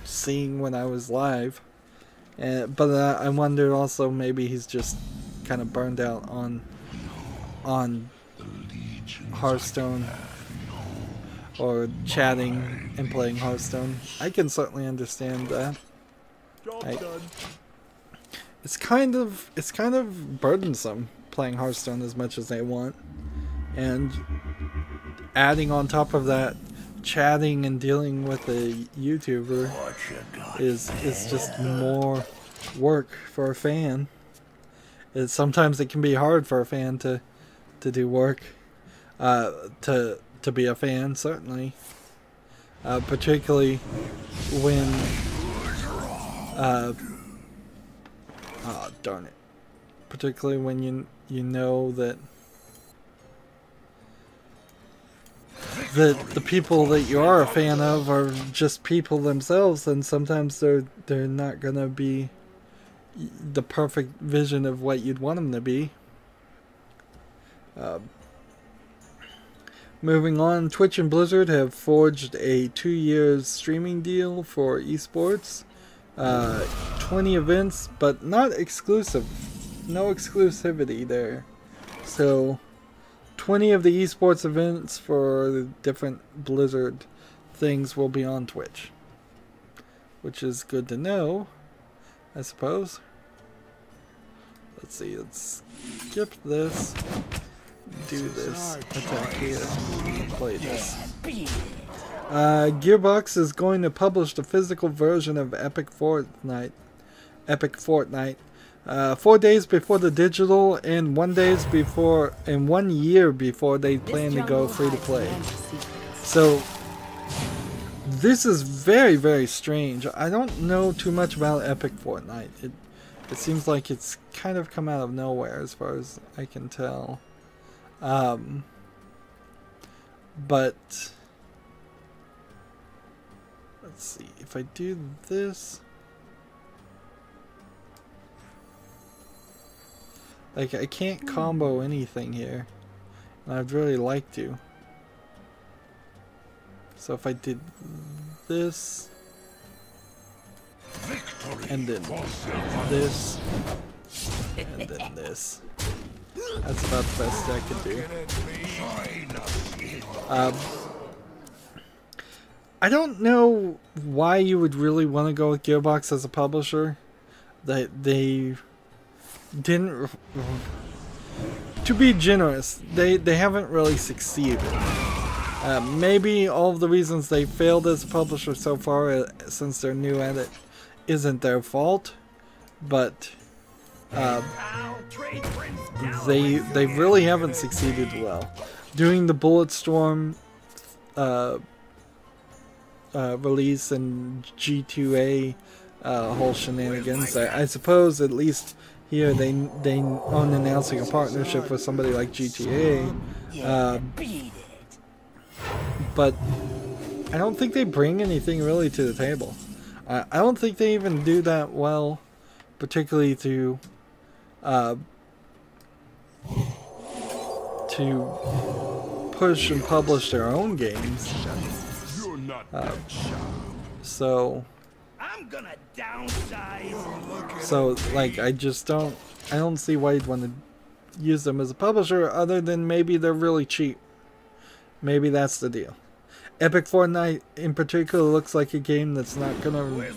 A: seeing when I was live, but I wondered also maybe he's just kind of burned out on Hearthstone or chatting and playing Hearthstone. I can certainly understand that. It's kind of burdensome playing Hearthstone as much as they want, and adding on top of that chatting and dealing with a YouTuber is just more work for a fan. Sometimes it can be hard for a fan to do work, to be a fan, certainly, particularly when darn it, particularly when you know that the people that you are a fan of are just people themselves, and sometimes they're not gonna be the perfect vision of what you'd want them to be. Moving on, Twitch and Blizzard have forged a 2-year streaming deal for esports. 20 events, but not exclusive. No exclusivity there. So 20 of the esports events for the different Blizzard things will be on Twitch, which is good to know, I suppose. Let's see, let's skip this, do this, attack here, and play this. Gearbox is going to publish the physical version of Epic Fortnite, 4 days before the digital and 1 year before they plan to go free to play. So this is very, very strange. I don't know too much about Epic Fortnite. It seems like it's kind of come out of nowhere as far as I can tell. But let's see, if I do this, like, I can't combo anything here, and I'd really like to. So if I did this, and then this, and then this, that's about the best I could do. I don't know why you would really want to go with Gearbox as a publisher. They didn't, to be generous, they haven't really succeeded. Maybe all of the reasons they failed as a publisher so far, since they're new at it, isn't their fault, but they really haven't succeeded well. Doing the Bulletstorm release and G2A whole shenanigans, I suppose at least here they on announcing a partnership with somebody like GTA, but I don't think they bring anything really to the table. I don't think they even do that well, particularly to push and publish their own games. So like, I don't see why you'd want to use them as a publisher, other than maybe they're really cheap. Maybe that's the deal. Epic Fortnite in particular looks like a game that's not gonna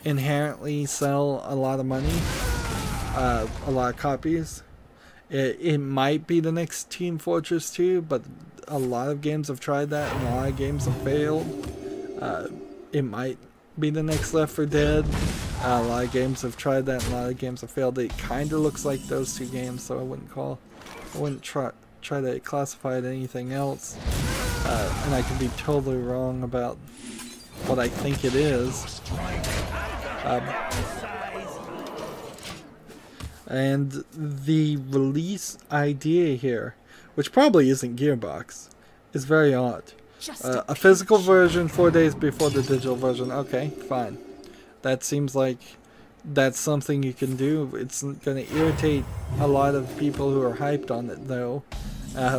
A: inherently sell a lot of money, a lot of copies. It might be the next Team Fortress 2, but a lot of games have tried that and a lot of games have failed. It might be the next Left 4 Dead. A lot of games have tried that and a lot of games have failed. It kind of looks like those two games, so I wouldn't try to classify it anything else. And I could be totally wrong about what I think it is. And the release idea here, which probably isn't Gearbox, is very odd. A physical version 4 days before the digital version. Okay, fine. That seems like that's something you can do. It's going to irritate a lot of people who are hyped on it, though.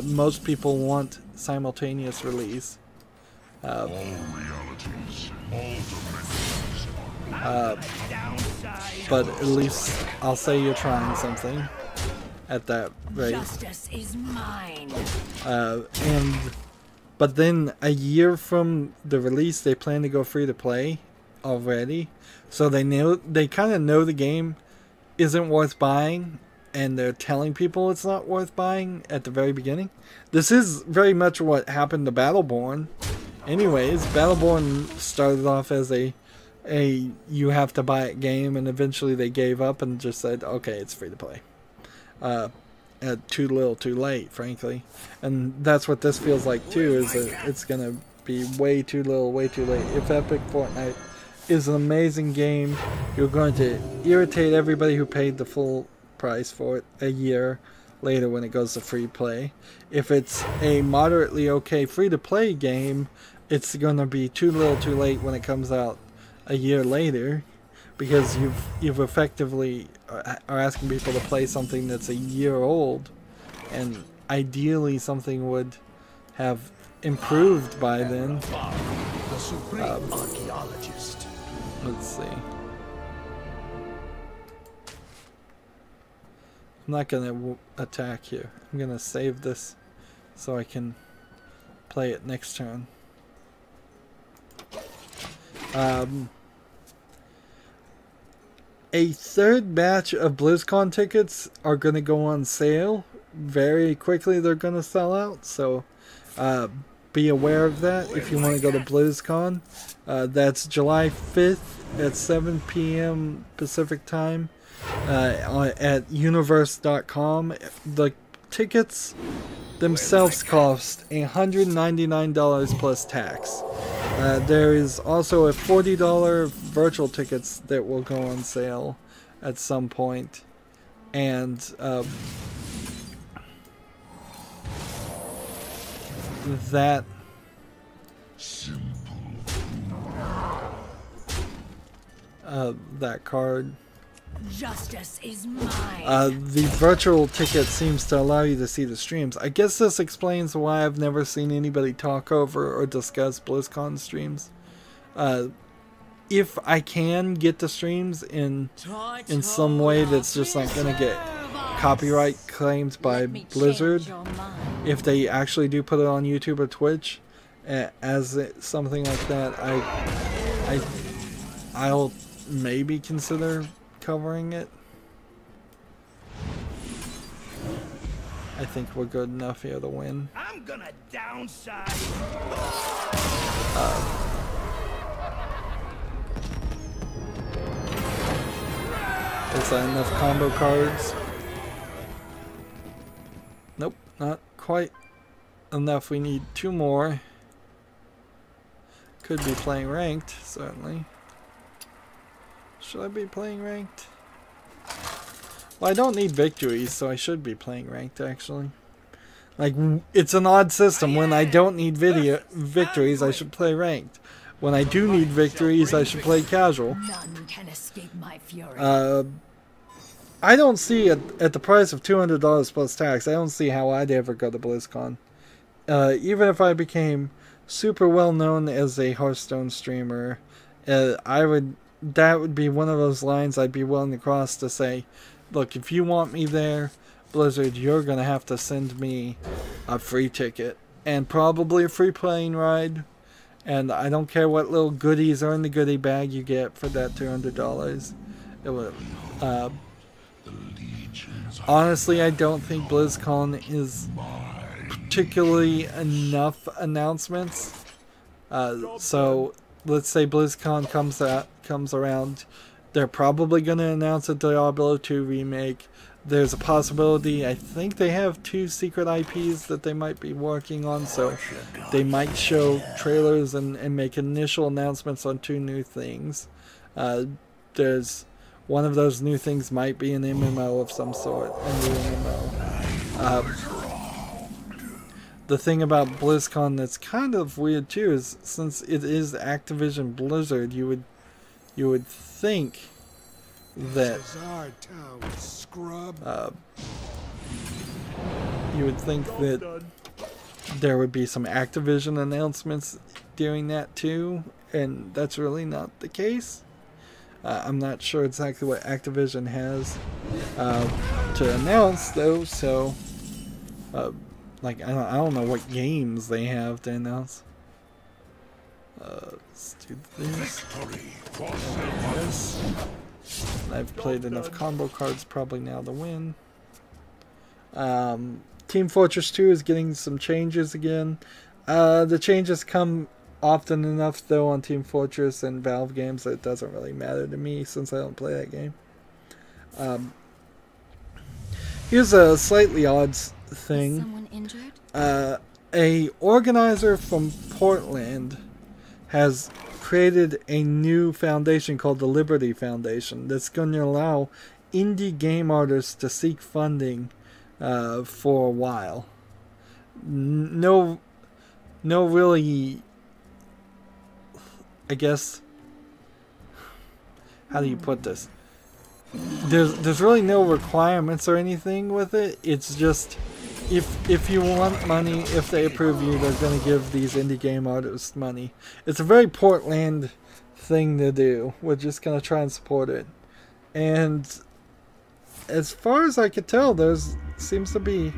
A: Most people want simultaneous release. But at least I'll say you're trying something at that rate.
B: Justice is mine.
A: But then a year from the release, they plan to go free to play already. So they kind of know the game isn't worth buying, and they're telling people it's not worth buying at the very beginning. This is very much what happened to Battleborn. Anyways, Battleborn started off as a you have to buy it game, and eventually they gave up and just said, okay, it's free to play. Too little too late, frankly. And that's what this feels like too, is that it's gonna be way too little, way too late. If Epic Fortnite is an amazing game, you're going to irritate everybody who paid the full price for it a year later when it goes to free play. If it's a moderately okay free to play game, it's gonna be too little too late when it comes out a year later, because you've effectively are asking people to play something that's a year old, and ideally something would have improved by then.
B: The supreme archaeologist.
A: Let's see. I'm not gonna attack here. I'm gonna save this so I can play it next turn. A third batch of BlizzCon tickets are going to go on sale. Very quickly they're going to sell out, so be aware of that if you want to go to BlizzCon. That's July 5th at 7 p.m. Pacific time at universe.com. The tickets themselves cost $199 plus tax. There is also a $40 virtual tickets that will go on sale at some point, and that card.
B: Justice is mine.
A: The virtual ticket seems to allow you to see the streams. I guess this explains why I've never seen anybody talk over or discuss BlizzCon streams. If I can get the streams in some way that's just not going to get copyright claimed by Blizzard, if they actually do put it on YouTube or Twitch as something like that, I'll maybe consider covering it. I think we're good enough here to win.
D: I'm gonna downsize.
A: Is that enough combo cards? Nope, not quite enough. We need 2 more. Could be playing ranked, certainly. Should I be playing ranked? Well, I don't need victories, so I should be playing ranked, actually. Like, it's an odd system. When I don't need victories, I should play ranked. When I do need victories, I should play casual.
B: None can escape my fury.
A: I don't see, at the price of $200 plus tax, I don't see how I'd ever go to BlizzCon. Even if I became super well known as a Hearthstone streamer, that would be one of those lines I'd be willing to cross to say, look, if you want me there, Blizzard, you're going to have to send me a free ticket. And probably a free plane ride. And I don't care what little goodies are in the goodie bag you get for that $200. It would, honestly, I don't think BlizzCon is particularly enough announcements. So let's say BlizzCon comes around, they're probably going to announce a Diablo 2 remake. There's a possibility, I think they have 2 secret IPs that they might be working on, so they might show trailers and make initial announcements on 2 new things. There's one of those new things might be an MMO of some sort, a new MMO. The thing about BlizzCon that's kind of weird too is, since it is Activision Blizzard, you would think that there would be some Activision announcements during that too, and that's really not the case. I'm not sure exactly what Activision has to announce though, so like I don't know what games they have to announce. Let's do this. I've played enough combo cards probably now to win. Team Fortress 2 is getting some changes again. The changes come often enough though on Team Fortress and Valve games that it doesn't really matter to me since I don't play that game. Here's a slightly odd thing.
B: Is someone injured?
A: A organizer from Portland has created a new foundation called the Liberty Foundation that's going to allow indie game artists to seek funding for a while. No really, I guess, how do you put this? There's really no requirements or anything with it. It's just if you want money, if they approve you, they're going to give these indie game artists money. It's a very Portland thing to do. We're just going to try and support it. And as far as I could tell, there seems to be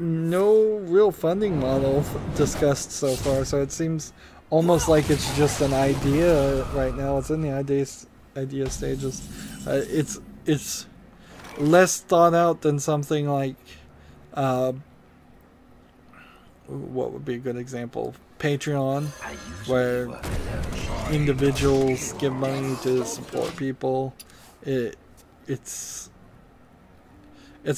A: no real funding model discussed so far, so it seems almost like it's just an idea right now. It's in the idea stages. It's less thought out than something like what would be a good example? Patreon, where individuals give money to support people. It's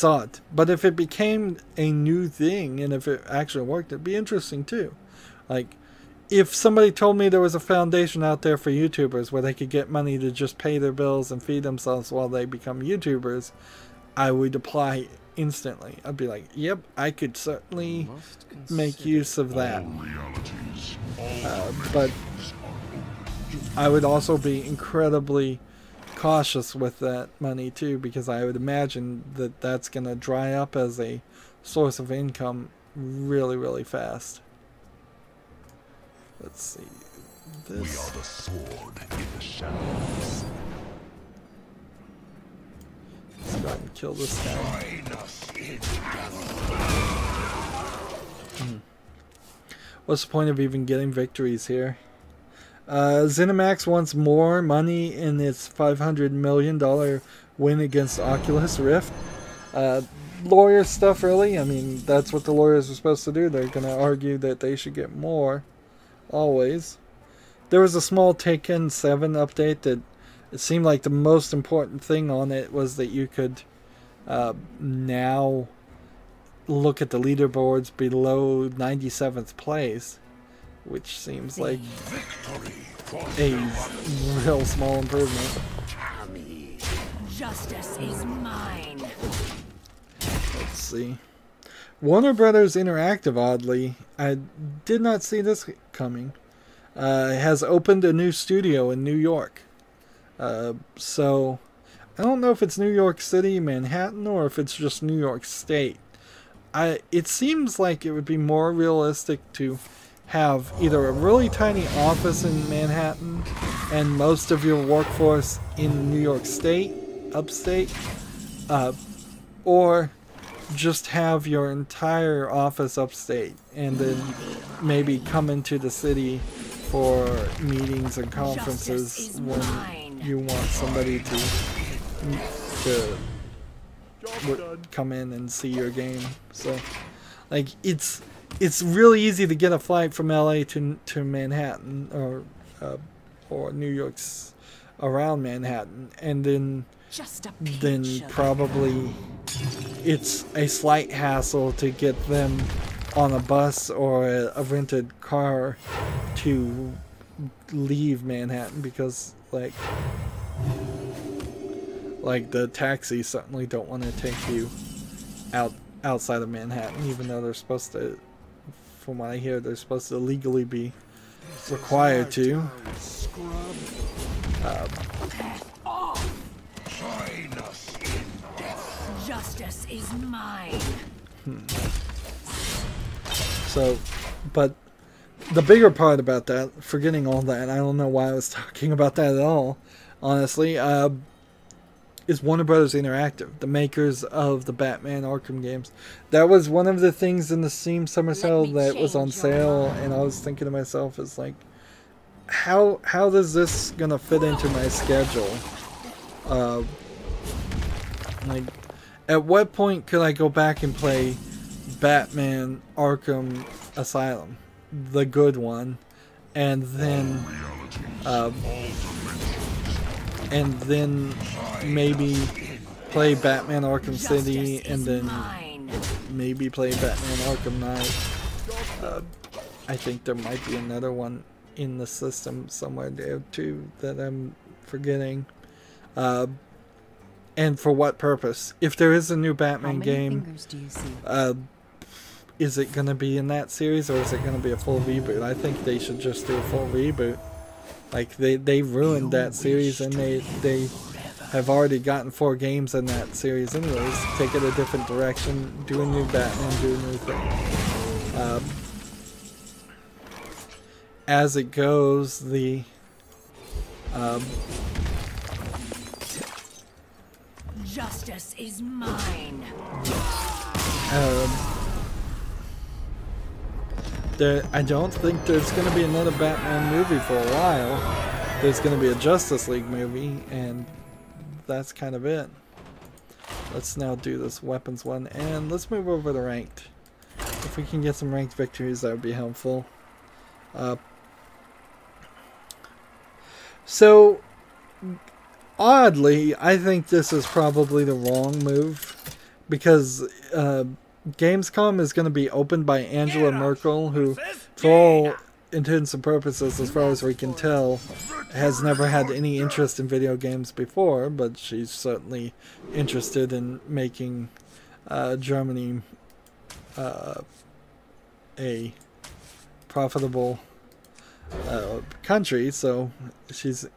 A: odd, but if it became a new thing and if it actually worked, it'd be interesting too. Like, if somebody told me there was a foundation out there for YouTubers where they could get money to just pay their bills and feed themselves while they become YouTubers, I would apply instantly. I'd be like, yep, I could certainly make use of that. But I would also be incredibly cautious with that money too, because I would imagine that that's going to dry up as a source of income really, really fast. Let's see. This.
C: We are the sword in the shadows.
A: Let's go ahead and kill this guy. What's the point of even getting victories here? ZeniMax wants more money in its $500 million win against Oculus Rift. Lawyer stuff, really? I mean, that's what the lawyers are supposed to do. They're going to argue that they should get more. Always. There was a small Tekken 7 update that it seemed like the most important thing on it was that you could now look at the leaderboards below 97th place, which seems like a real small improvement.
B: Justice is mine.
A: Let's see. Warner Brothers Interactive, oddly, I did not see this coming, has opened a new studio in New York. So I don't know if it's New York City, Manhattan, or if it's just New York State. It seems like it would be more realistic to have either a really tiny office in Manhattan and most of your workforce in New York State, upstate, or just have your entire office upstate and then maybe come into the city for meetings and conferences when you want somebody to come in and see your game. So, like, it's really easy to get a flight from LA to Manhattan or New York's around Manhattan, and then probably it's a slight hassle to get them on a bus or a rented car to leave Manhattan, because like the taxis certainly don't want to take you outside of Manhattan, even though they're supposed to, from what I hear, they're supposed to legally be required to.
B: Justice is mine.
A: So, but the bigger part about that, forgetting all that, I don't know why I was talking about that at all, honestly, is Warner Brothers Interactive, the makers of the Batman Arkham games. That was one of the things in the Steam Summer Sale that was on sale, and I was thinking to myself, is like, how is this gonna fit into my schedule? Like, at what point could I go back and play Batman Arkham Asylum, the good one, and then maybe play Batman Arkham City, and then maybe play Batman Arkham Knight. I think there might be another one in the system somewhere there too that I'm forgetting. And for what purpose? If there is a new Batman game, is it going to be in that series, or is it going to be a full reboot? I think they should just do a full reboot. Like, they ruined that series, and they have already gotten 4 games in that series anyways. Take it a different direction, do a new Batman, do a new thing. As it goes, the
B: justice is mine.
A: I don't think there's going to be another Batman movie for a while. There's going to be a Justice League movie, and that's kind of it. Let's now do this weapons one, and let's move over to ranked. If we can get some ranked victories, that would be helpful. So, oddly, I think this is probably the wrong move, because Gamescom is going to be opened by Angela Merkel, who, for all intents and purposes, as far as we can tell, has never had any interest in video games before, but she's certainly interested in making Germany a profitable country, so she's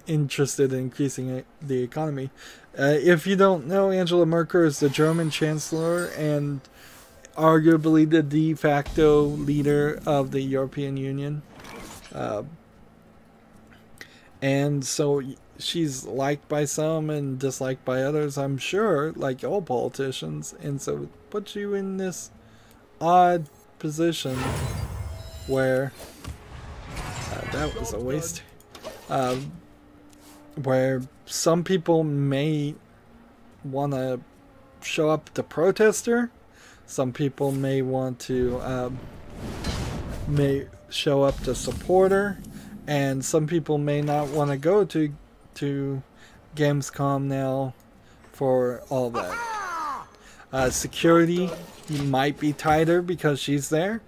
A: interested in increasing the economy. If you don't know, Angela Merkel is the German chancellor and arguably the de facto leader of the European Union. And so she's liked by some and disliked by others, I'm sure, like all politicians. And so it puts you in this odd position where that was a waste. Where some people may want to show up to protest her. Some people may want to may show up to support her, and some people may not want to go to Gamescom now for all that. Security might be tighter because she's there,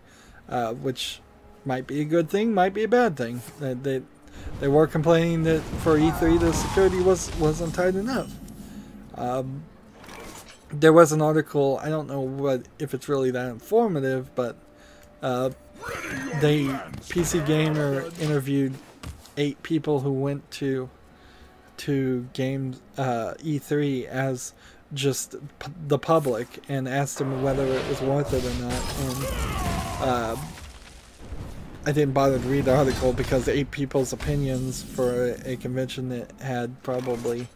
A: which might be a good thing, might be a bad thing. They were complaining that for E3 the security wasn't tight enough. There was an article, I don't know if it's really that informative, but PC Gamer interviewed 8 people who went to E3 as just the public and asked them whether it was worth it or not. And I didn't bother to read the article because 8 people's opinions for a convention that had probably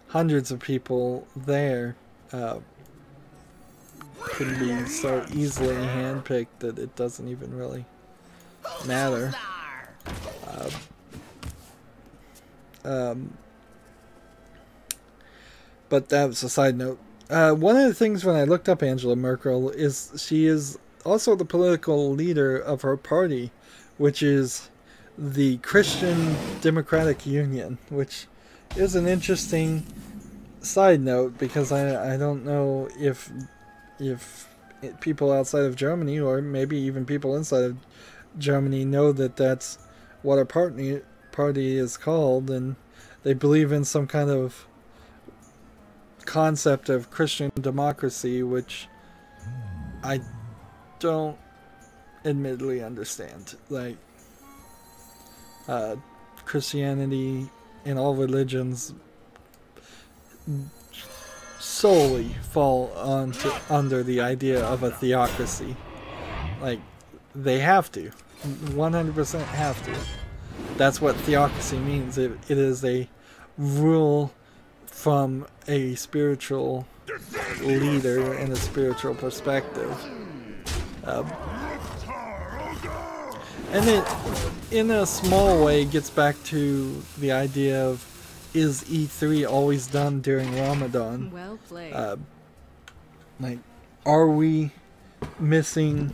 A: hundreds of people there can be so easily handpicked that it doesn't even really matter. But that was a side note. One of the things when I looked up Angela Merkel is she is also the political leader of her party, which is the Christian Democratic Union, which is an interesting side note because I don't know if people outside of Germany or maybe even people inside of Germany know that that's what our party is called, and they believe in some kind of concept of Christian democracy, which I don't admittedly understand. Like Christianity and all religions solely fall under the idea of a theocracy. Like, they have to. 100% have to. That's what theocracy means. It is a rule from a spiritual leader and a spiritual perspective. And it, in a small way, gets back to the idea of, is E3 always done during Ramadan?
B: Well played.
A: Like, are we missing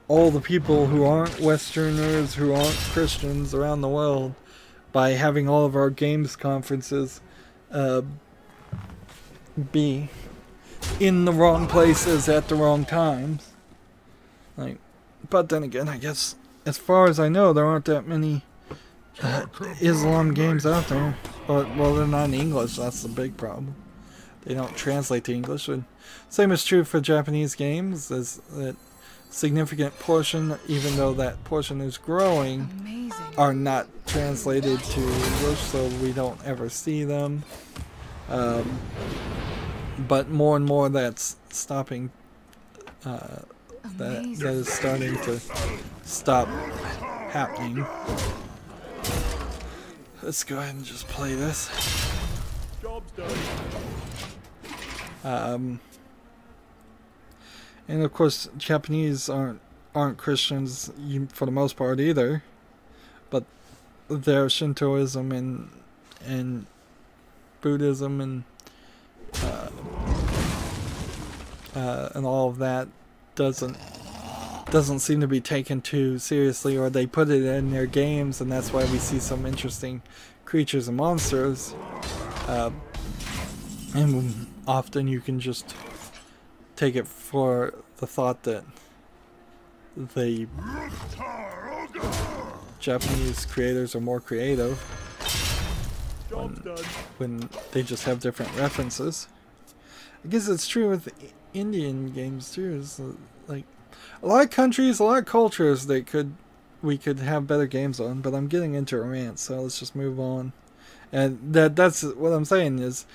A: all the people who aren't Westerners, who aren't Christians around the world, by having all of our games conferences be in the wrong places at the wrong times? Like, but then again, I guess as far as I know, there aren't that many Islam games out there. But, well, they're not in English. That's the big problem. They don't translate to English. And same is true for Japanese games. There's that significant portion, even though that portion is growing, are not translated to English, so we don't ever see them. But more and more that's stopping. That is starting to stop happening. Let's go ahead and just play this.
D: Job's done.
A: And of course, Japanese aren't aren't Christians for the most part either, but their Shintoism and Buddhism and all of that doesn't seem to be taken too seriously, or they put it in their games, and that's why we see some interesting creatures and monsters. And often you can just take it for the thought that the Japanese creators are more creative when they just have different references. I guess it's true with Indian games too. Is like a lot of countries, a lot of cultures that we could have better games on. But I'm getting into a rant, so let's just move on. And that's what I'm saying is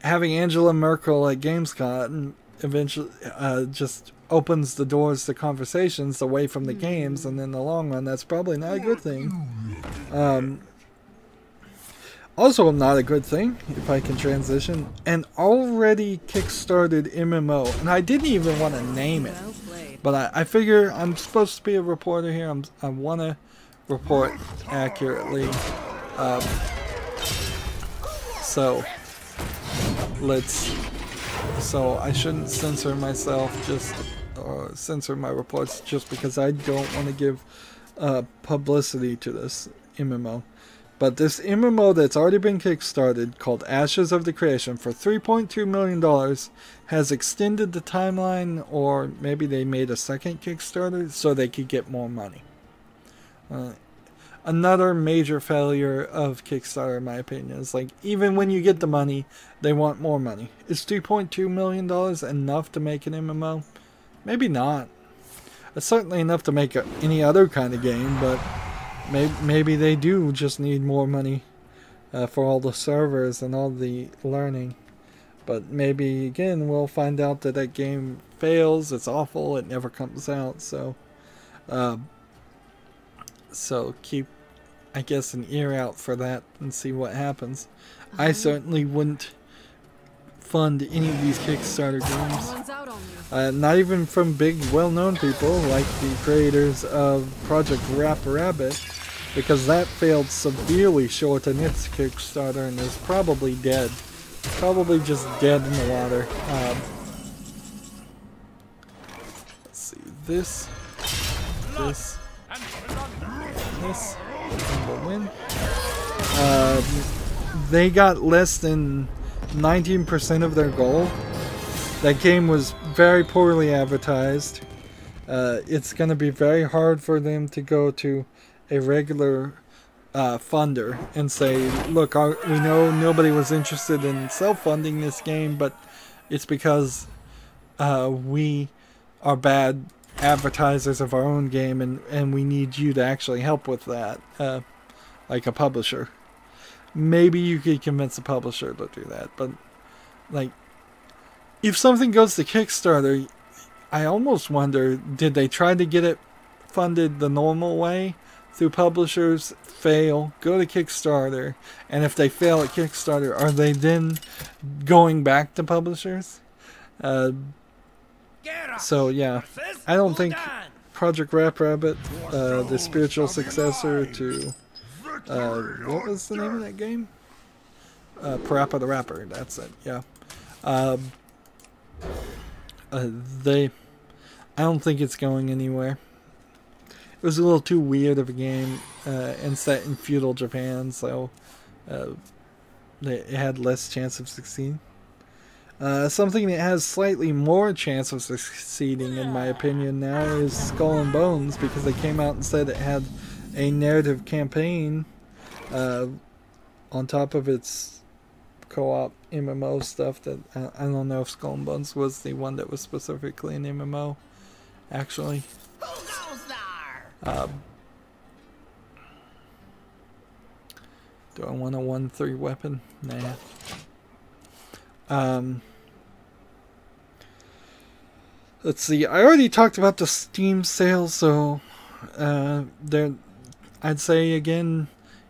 A: having Angela Merkel at Gamescom eventually just opens the doors to conversations away from the games, and in the long run, that's probably not a good thing. Also not a good thing, if I can transition, an already kickstarted MMO, and I didn't even want to name it, but I figure I'm supposed to be a reporter here. I want to report accurately, so I shouldn't censor myself or censor my reports just because I don't want to give publicity to this MMO. But this MMO that's already been kickstarted, called Ashes of the Creation, for $3.2 million, has extended the timeline, or maybe they made a second Kickstarter so they could get more money. Another major failure of Kickstarter, in my opinion, is like, even when you get the money, they want more money. Is $3.2 million enough to make an MMO? Maybe not. It's certainly enough to make any other kind of game, but maybe they do just need more money for all the servers and all the learning. But maybe, again, we'll find out that that game fails, it's awful, it never comes out. So keep, I guess, an ear out for that and see what happens. I certainly wouldn't fund any of these Kickstarter games. Not even from big, well-known people like the creators of Project Rabbit, because that failed severely short in its Kickstarter and is probably dead. Probably just dead in the water. Let's see, this, and we'll win. They got less than 19% of their goal. That game was very poorly advertised. It's going to be very hard for them to go to a regular funder and say, look, we know nobody was interested in self-funding this game, but it's because we are bad advertisers of our own game, and we need you to actually help with that, like a publisher. Maybe you could convince a publisher to do that, but like, if something goes to Kickstarter, I almost wonder, did they try to get it funded the normal way through publishers, fail, go to Kickstarter, and if they fail at Kickstarter, are they then going back to publishers? So yeah, I don't think Project Rabbit, the spiritual successor to what was the name of that game? Parappa the Rapper. That's it. Yeah. I don't think it's going anywhere. It was a little too weird of a game and set in feudal Japan, so it had less chance of succeeding. Something that has slightly more chance of succeeding, in my opinion, now is Skull and Bones, because they came out and said it had a narrative campaign on top of its co-op MMO stuff. That I don't know if Skull and Bones was the one that was specifically an MMO, actually. Do I want a 1-3 weapon? Nah. Let's see. I already talked about the Steam sale, so I'd say again,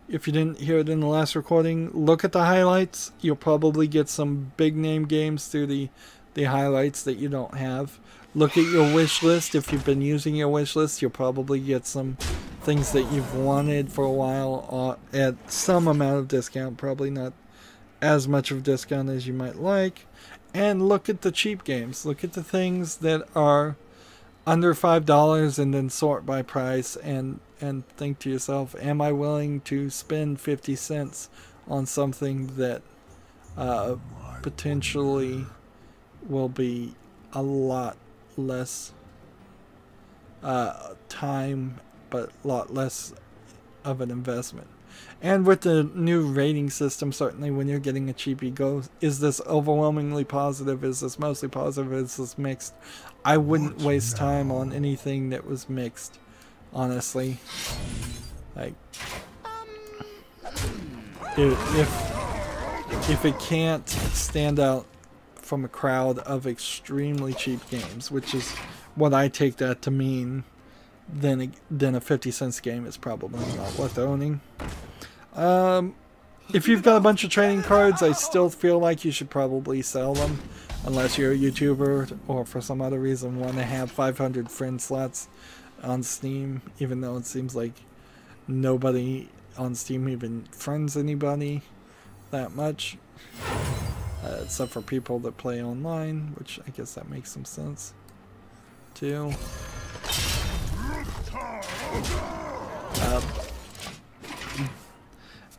A: if you didn't hear it in the last recording, look at the highlights. You'll probably get some big name games through the highlights that you don't have. Look at your wish list. If you've been using your wish list, you'll probably get some things that you've wanted for a while at some amount of discount. Probably not as much of a discount as you might like. And look at the cheap games. Look at the things that are under $5 and then sort by price and think to yourself, am I willing to spend 50 cents on something that potentially will be a lot less time, but a lot less of an investment. And with the new rating system, certainly when you're getting a cheapie, go, is this overwhelmingly positive? Is this mostly positive? Is this mixed? I wouldn't waste time on anything that was mixed, honestly. Like, if it can't stand out from a crowd of extremely cheap games, which is what I take that to mean, then a 50 cents game is probably not worth owning. If you've got a bunch of trading cards, I still feel like you should probably sell them, unless you're a YouTuber or for some other reason want to have 500 friend slots on Steam, even though it seems like nobody on Steam even friends anybody that much, except for people that play online, which I guess that makes some sense too.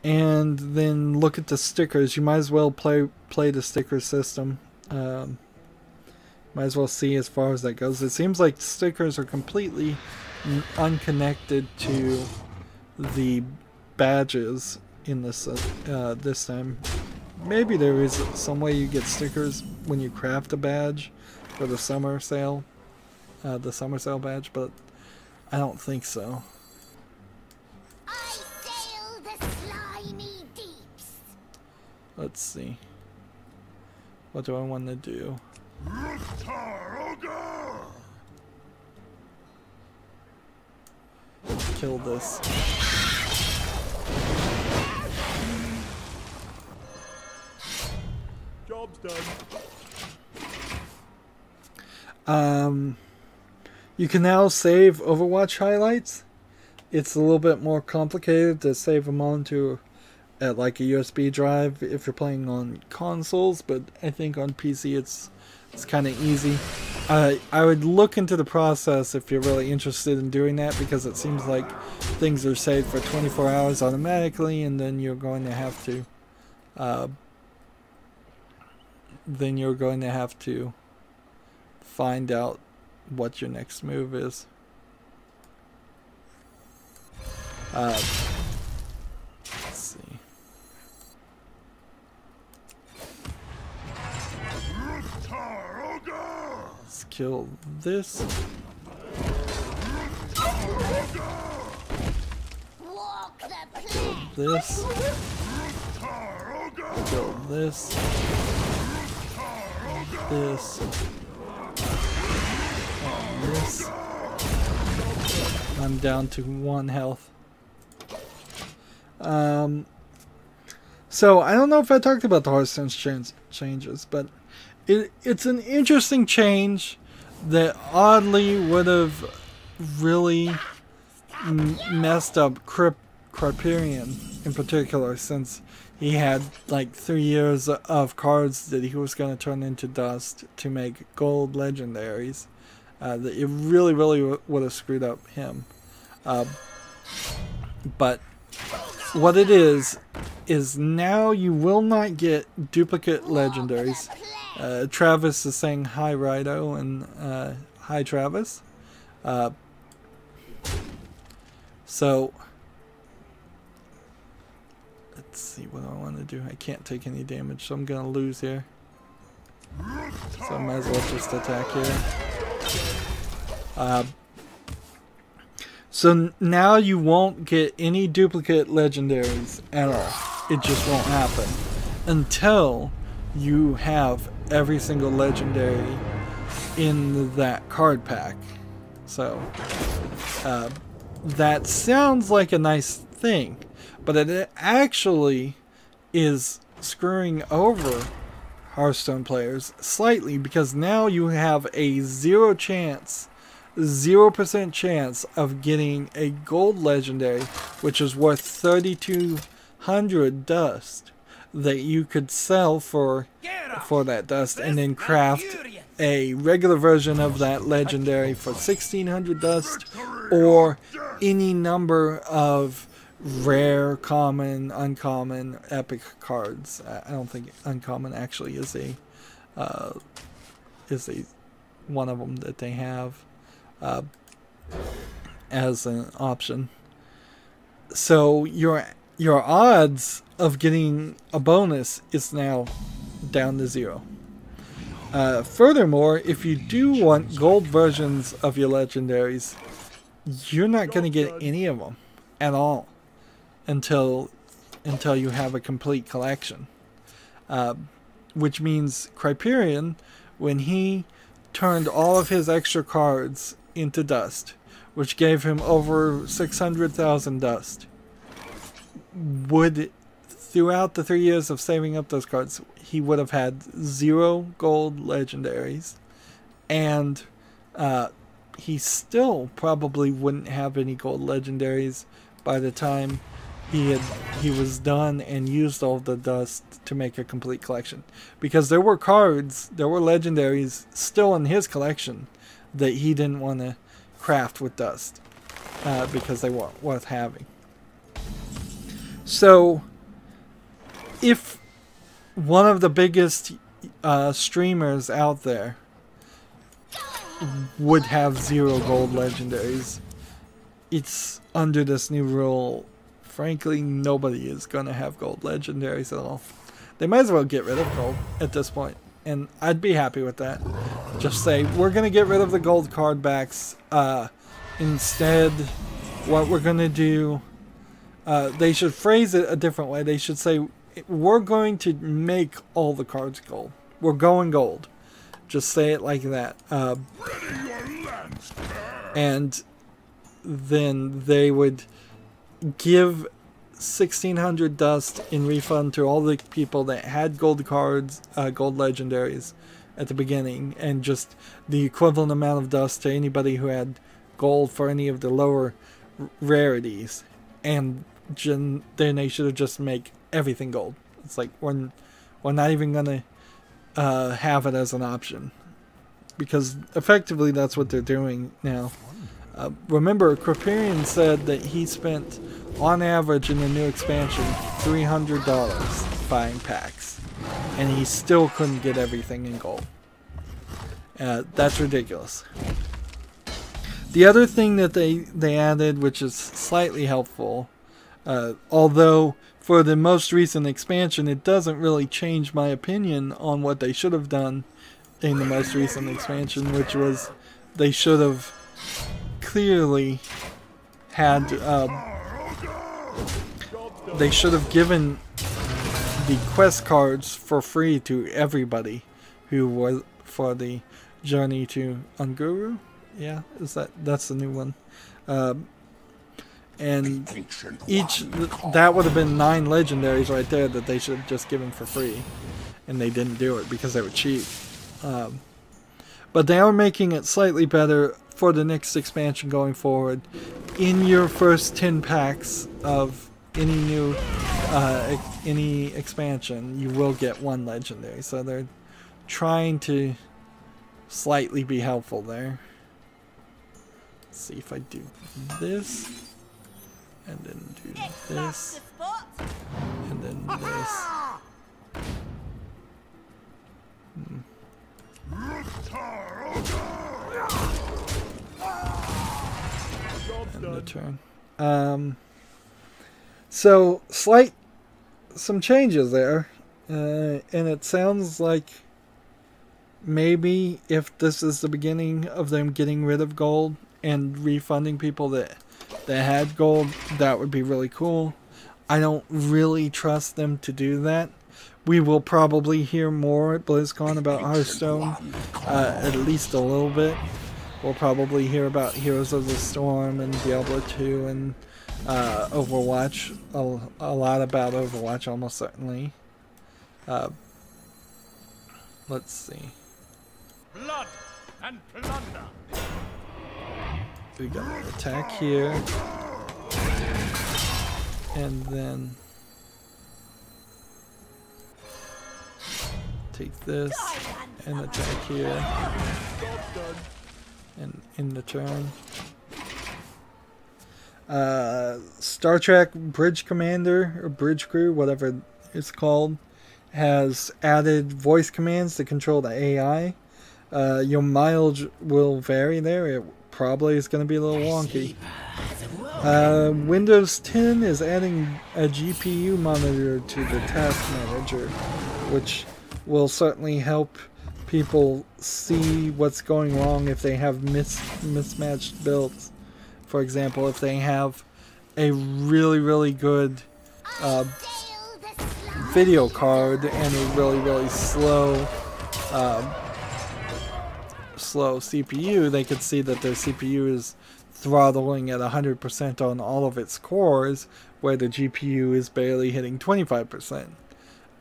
A: And then look at the stickers. You might as well play the sticker system. Might as well see as far as that goes. It seems like stickers are completely unconnected to the badges in this this time. Maybe there is some way you get stickers when you craft a badge for the summer sale, badge, but I don't think so. Let's see. What do I want to do? Kill this.
D: Job's done.
A: You can now save Overwatch highlights. It's a little bit more complicated to save them onto like a USB drive if you're playing on consoles, but I think on PC it's kind of easy. I would look into the process if you're really interested in doing that, because it seems like things are saved for 24 hours automatically, and then you're going to have to find out what your next move is. Let's see. Let's kill this. Kill this. Kill this. This. And this. I'm down to 1 health. So I don't know if I talked about the Hearthstone changes, but it's an interesting change that oddly would have really messed up Criterion in particular, since he had like 3 years of cards that he was going to turn into dust to make gold legendaries. That it really would have screwed up him. But what it is now you will not get duplicate legendaries. Travis is saying hi, Rydo, and hi, Travis. So let's see what I want to do. I can't take any damage, so I'm gonna lose here. So I might as well just attack here. So now you won't get any duplicate legendaries at all. It just won't happen until you have every single legendary in that card pack. So that sounds like a nice thing, but it actually is screwing over Hearthstone players slightly, because now you have a 0% chance of getting a gold legendary, which is worth 3,200 dust, that you could sell for that dust, and then craft a regular version of that legendary for 1,600 dust, or any number of rare, common, uncommon, epic cards. I don't think uncommon actually is a one of them that they have as an option. So your odds of getting a bonus is now down to 0. Furthermore, if you do want gold versions of your legendaries, you're not going to get any of them at all until you have a complete collection. Which means Criterion, when he turned all of his extra cards into dust, which gave him over 600,000 dust, would, throughout the 3 years of saving up those cards, he would have had 0 gold legendaries, and he still probably wouldn't have any gold legendaries by the time he was done and used all the dust to make a complete collection. Because there were legendaries still in his collection that he didn't want to craft with dust because they weren't worth having. So if one of the biggest streamers out there would have 0 gold legendaries, it's under this new rule. Frankly, nobody is going to have gold legendaries at all. They might as well get rid of gold at this point, and I'd be happy with that. Just say, we're going to get rid of the gold card backs. Instead, what we're going to do, they should phrase it a different way. They should say, we're going to make all the cards gold. We're going gold. Just say it like that. And then they would give 1,600 dust in refund to all the people that had gold cards, gold legendaries at the beginning, and just the equivalent amount of dust to anybody who had gold for any of the lower rarities. And then they should have just make everything gold. It's like we're not even gonna have it as an option, because effectively that's what they're doing now. Remember, Criterion said that he spent, on average in the new expansion, $300 buying packs, and he still couldn't get everything in gold. That's ridiculous. The other thing that they added, which is slightly helpful, although for the most recent expansion it doesn't really change my opinion on what they should have done in the most recent expansion, which was they should have clearly had they should have given the quest cards for free to everybody who was for the journey to Unguru. Yeah, that's the new one. And that would have been 9 legendaries right there that they should have just given for free, and they didn't do it because they were cheap. But they are making it slightly better for the next expansion going forward. In your first 10 packs of any new any expansion, you will get 1 legendary. So they're trying to slightly be helpful there. Let's see if I do this, and then do this, and then this. And the turn. So some changes there, and it sounds like maybe if this is the beginning of them getting rid of gold and refunding people that had gold, that would be really cool. I don't really trust them to do that. We will probably hear more at BlizzCon about Hearthstone, at least a little bit. We'll probably hear about Heroes of the Storm and Diablo 2 and Overwatch. A lot about Overwatch, almost certainly. let's see.
D: Blood and plunder.
A: We got an attack here. And then take this and attack here.
D: Job's done.
A: And in the turn. Star Trek Bridge Commander or Bridge Crew, whatever it's called, has added voice commands to control the AI. Your mileage will vary there. It probably is going to be a little wonky. Windows 10 is adding a GPU monitor to the task manager, which will certainly help people see what's going wrong if they have mismatched builds. For example, if they have a really good video card and a really slow CPU, they could see that their CPU is throttling at 100% on all of its cores, where the GPU is barely hitting 25%.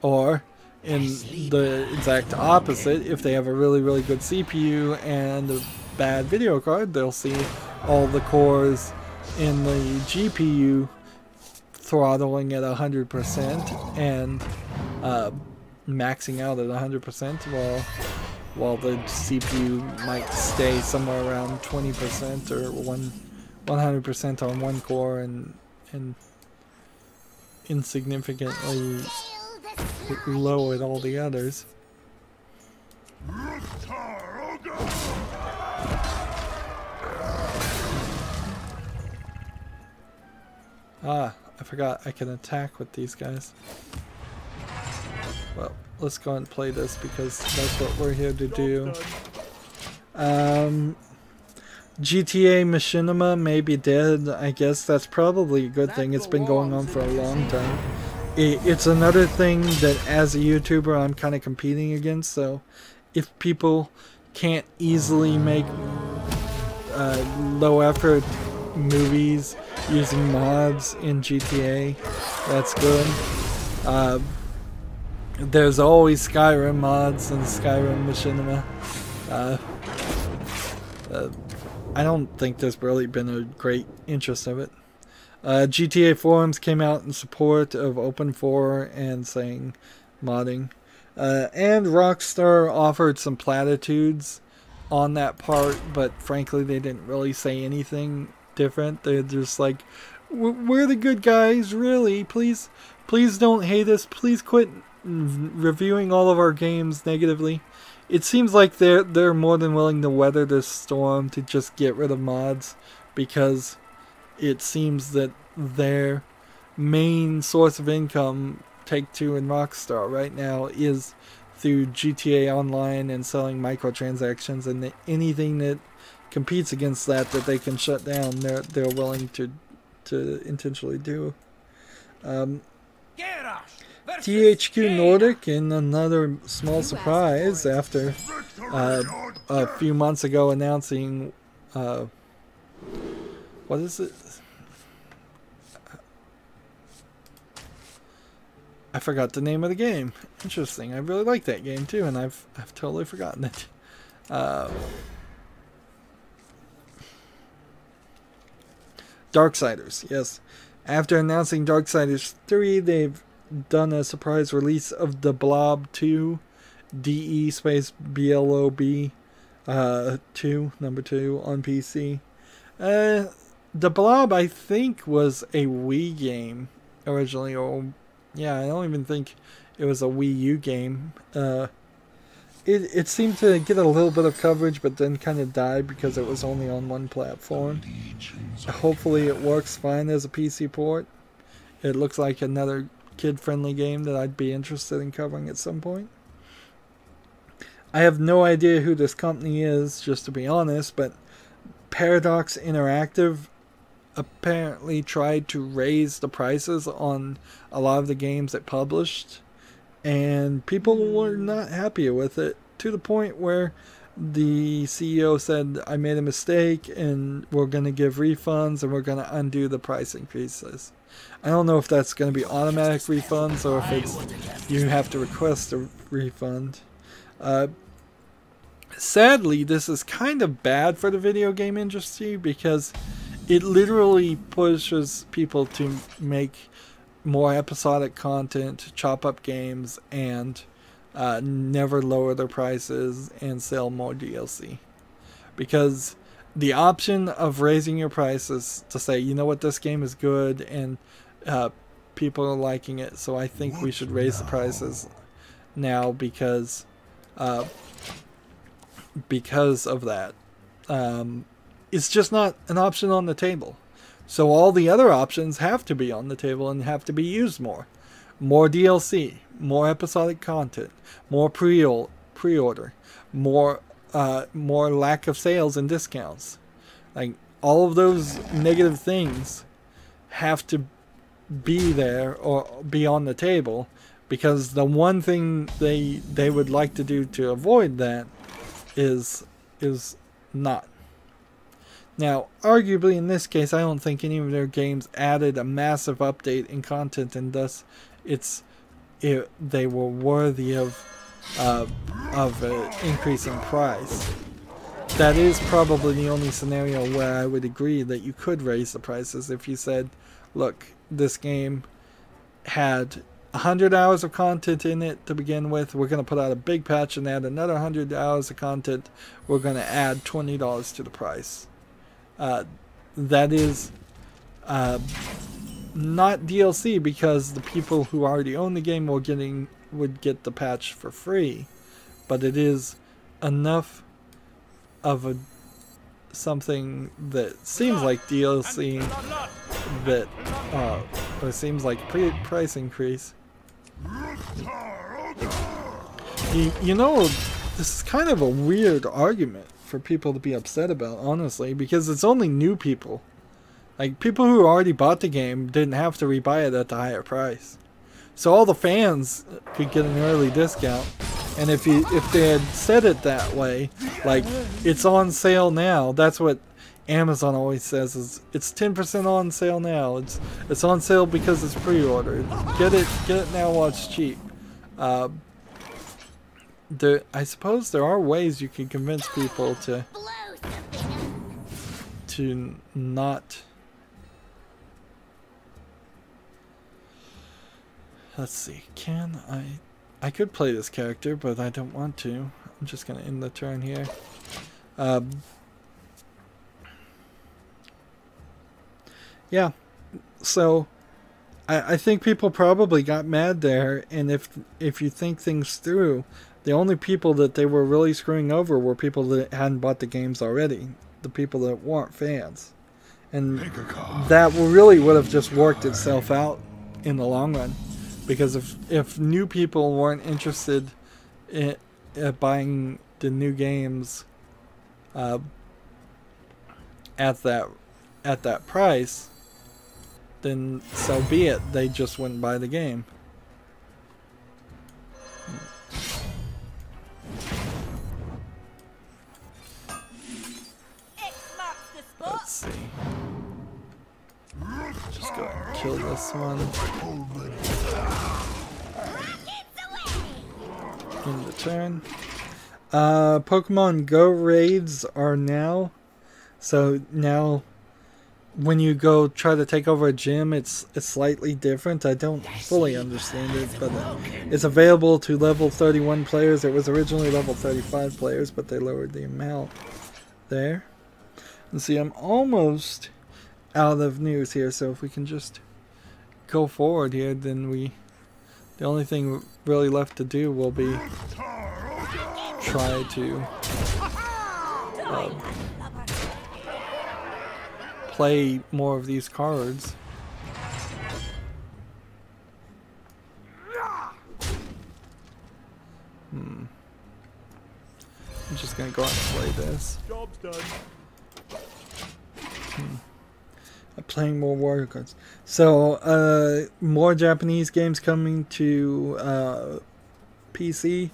A: Or in the exact opposite, if they have a really good CPU and a bad video card, they'll see all the cores in the GPU throttling at 100% and maxing out at 100%, while the CPU might stay somewhere around 20% or 100% on one core and insignificantly low at all the others. Ah, I forgot I can attack with these guys. Well, let's go and play this because that's what we're here to do. GTA Machinima may be dead. I guess that's probably a good thing. It's been going on for a long time. It's another thing that as a YouTuber I'm kind of competing against, so if people can't easily make low effort movies using mods in GTA, that's good. There's always Skyrim mods and Skyrim Machinima. I don't think there's really been a great interest of it. GTA forums came out in support of Open4 and saying modding. And Rockstar offered some platitudes on that part, but frankly they didn't really say anything different. They're just like, we're the good guys, really. Please don't hate us. Please quit reviewing all of our games negatively. It seems like they're more than willing to weather this storm to just get rid of mods, because it seems that their main source of income, Take-Two and Rockstar right now, is through GTA Online and selling microtransactions, and anything that competes against that they can shut down, they're willing to intentionally do. THQ Nordic, in another small surprise, after a few months ago announcing what is it? I forgot the name of the game. Interesting. I really like that game too, and I've totally forgotten it. Darksiders, yes. After announcing Darksiders 3, they've done a surprise release of The Blob 2, DE space BLOB 2, number 2 on PC. The Blob, I think, was a Wii game originally, or yeah, I don't even think it was a Wii U game. It seemed to get a little bit of coverage, but then kind of died because it was only on one platform. Hopefully it works fine as a PC port. It looks like another kid-friendly game that I'd be interested in covering at some point. I have no idea who this company is, just to be honest, but Paradox Interactive apparently tried to raise the prices on a lot of the games it published, and people were not happy with it, to the point where the CEO said, I made a mistake and we're going to give refunds and we're going to undo the price increases. I don't know if that's going to be automatic refunds or if it's you have to request a refund. Sadly, this is kind of bad for the video game industry because it literally pushes people to make more episodic content, chop up games, and never lower their prices and sell more DLC. Because the option of raising your prices to say, you know what, this game is good and people are liking it, so I think we should raise the prices now because of that. It's just not an option on the table. So all the other options have to be on the table and have to be used more. More DLC, more episodic content, more pre-order, more lack of sales and discounts. Like, all of those negative things have to be there or be on the table, because the one thing they would like to do to avoid that is not. Now, arguably in this case, I don't think any of their games added a massive update in content, and thus they were worthy of an increase in price. That is probably the only scenario where I would agree that you could raise the prices if you said, look, this game had 100 hours of content in it to begin with. We're going to put out a big patch and add another 100 hours of content. We're going to add $20 to the price. That is not DLC, because the people who already own the game would get the patch for free. But it is enough of something that seems like DLC, that or it seems like price increase. You know, this is kind of a weird argument for people to be upset about, honestly, because it's only new people. Like, people who already bought the game didn't have to rebuy it at the higher price. So all the fans could get an early discount. And if they had said it that way, like, it's on sale now, that's what Amazon always says, is it's 10% on sale now. It's on sale because it's pre-ordered. Get it now while it's cheap. I suppose there are ways you can convince people to not. Let's see. I could play this character, but I don't want to. I'm just gonna end the turn here. Yeah, so I think people probably got mad there, and if you think things through, the only people that they were really screwing over were people that hadn't bought the games already, the people that weren't fans, and that really would have just worked itself out in the long run, because if new people weren't interested in buying the new games at that price, then so be it. They just wouldn't buy the game. Let's see. Just go ahead and kill this one. End the turn. Pokemon Go raids are now. So now, when you go try to take over a gym, it's slightly different. I don't fully understand it, but it's available to level 31 players. It was originally level 35 players, but they lowered the amount there. And see, I'm almost out of news here, so if we can just go forward here, then the only thing really left to do will be try to play more of these cards. I'm just gonna go out and play this.
D: Job's done.
A: I'm playing more Warrior cards. So, more Japanese games coming to PC.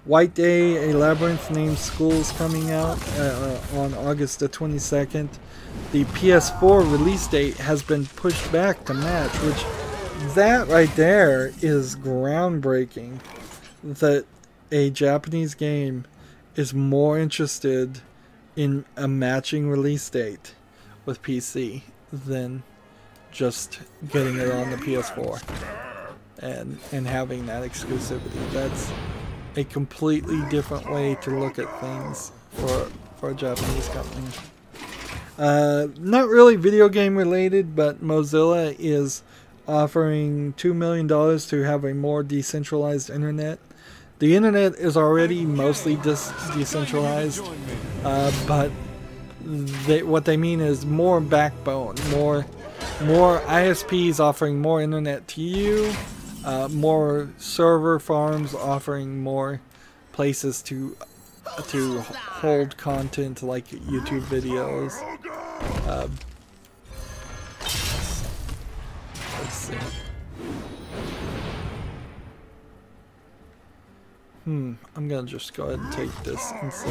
A: White Day, a Labyrinth named School is coming out on August the 22nd. The PS4 release date has been pushed back to match, which that right there is groundbreaking. That a Japanese game is more interested in a matching release date with PC than just getting it on the PS4 and having that exclusivity. That's a completely different way to look at things for a Japanese company. Not really video game related, but Mozilla is offering $2 million to have a more decentralized internet. The internet is already mostly decentralized, but what they mean is more backbone, more ISPs offering more internet to you, more server farms offering more places to hold content like YouTube videos. Let's see. I'm gonna just go ahead and take this and see.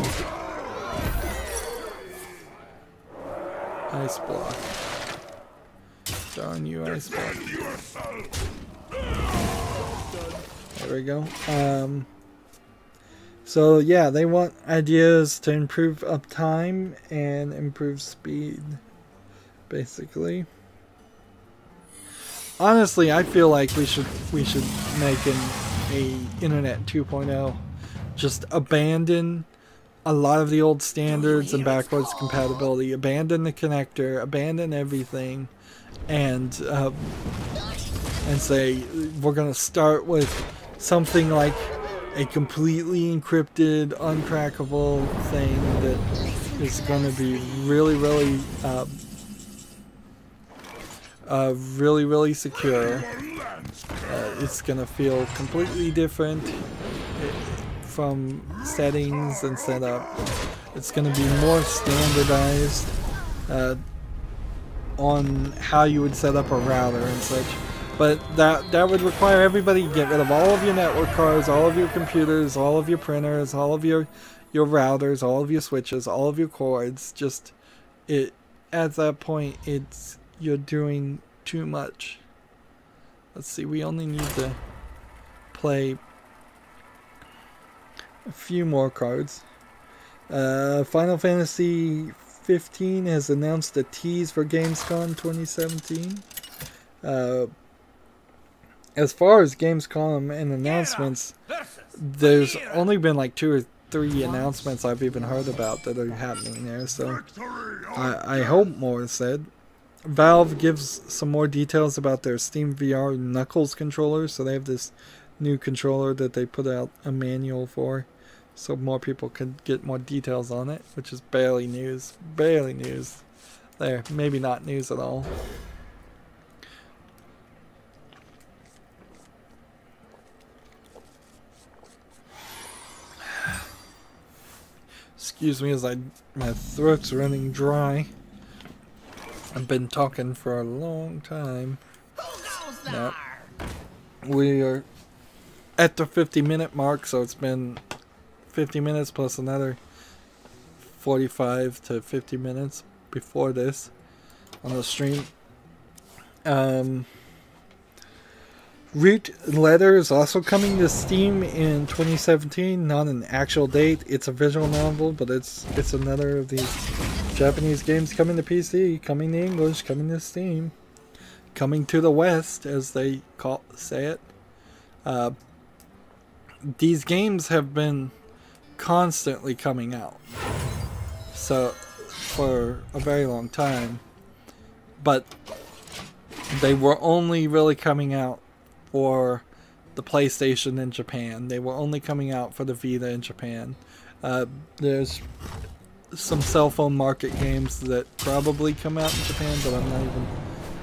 A: Ice block. Darn you, ice block. There we go. So yeah, they want ideas to improve uptime and improve speed, basically. Honestly, I feel like we should make a Internet 2.0. Just abandon a lot of the old standards and backwards compatibility. Abandon the connector. Abandon everything, and say we're gonna start with something like a completely encrypted, uncrackable thing that is going to be really secure. It's going to feel completely different from settings and setup. It's going to be more standardized on how you would set up a router and such. But that would require everybody to get rid of all of your network cards, all of your computers, all of your printers, all of your routers, all of your switches, all of your cords. Just at that point, you're doing too much. Let's see, we only need to play a few more cards. Final Fantasy 15 has announced a tease for Gamescom 2017. As far as Gamescom and announcements, there's only been like 2 or 3 announcements I've even heard about that are happening there, so I hope more is said. Valve gives some more details about their Steam VR Knuckles controller, so they have this new controller that they put out a manual for, so more people can get more details on it, which is barely news. Barely news. There, maybe not news at all. Excuse me as my throat's running dry. I've been talking for a long time. Now, we are at the 50-minute mark, so it's been 50 minutes plus another 45 to 50 minutes before this on the stream. Root Letter is also coming to Steam in 2017. Not an actual date. It's a visual novel, but it's another of these Japanese games coming to PC, coming to English, coming to Steam, coming to the West, as they say it. These games have been constantly coming out, so for a very long time, but they were only really coming out for the PlayStation in Japan. They were only coming out for the Vita in Japan. There's some cell phone market games that probably come out in Japan, but I'm not even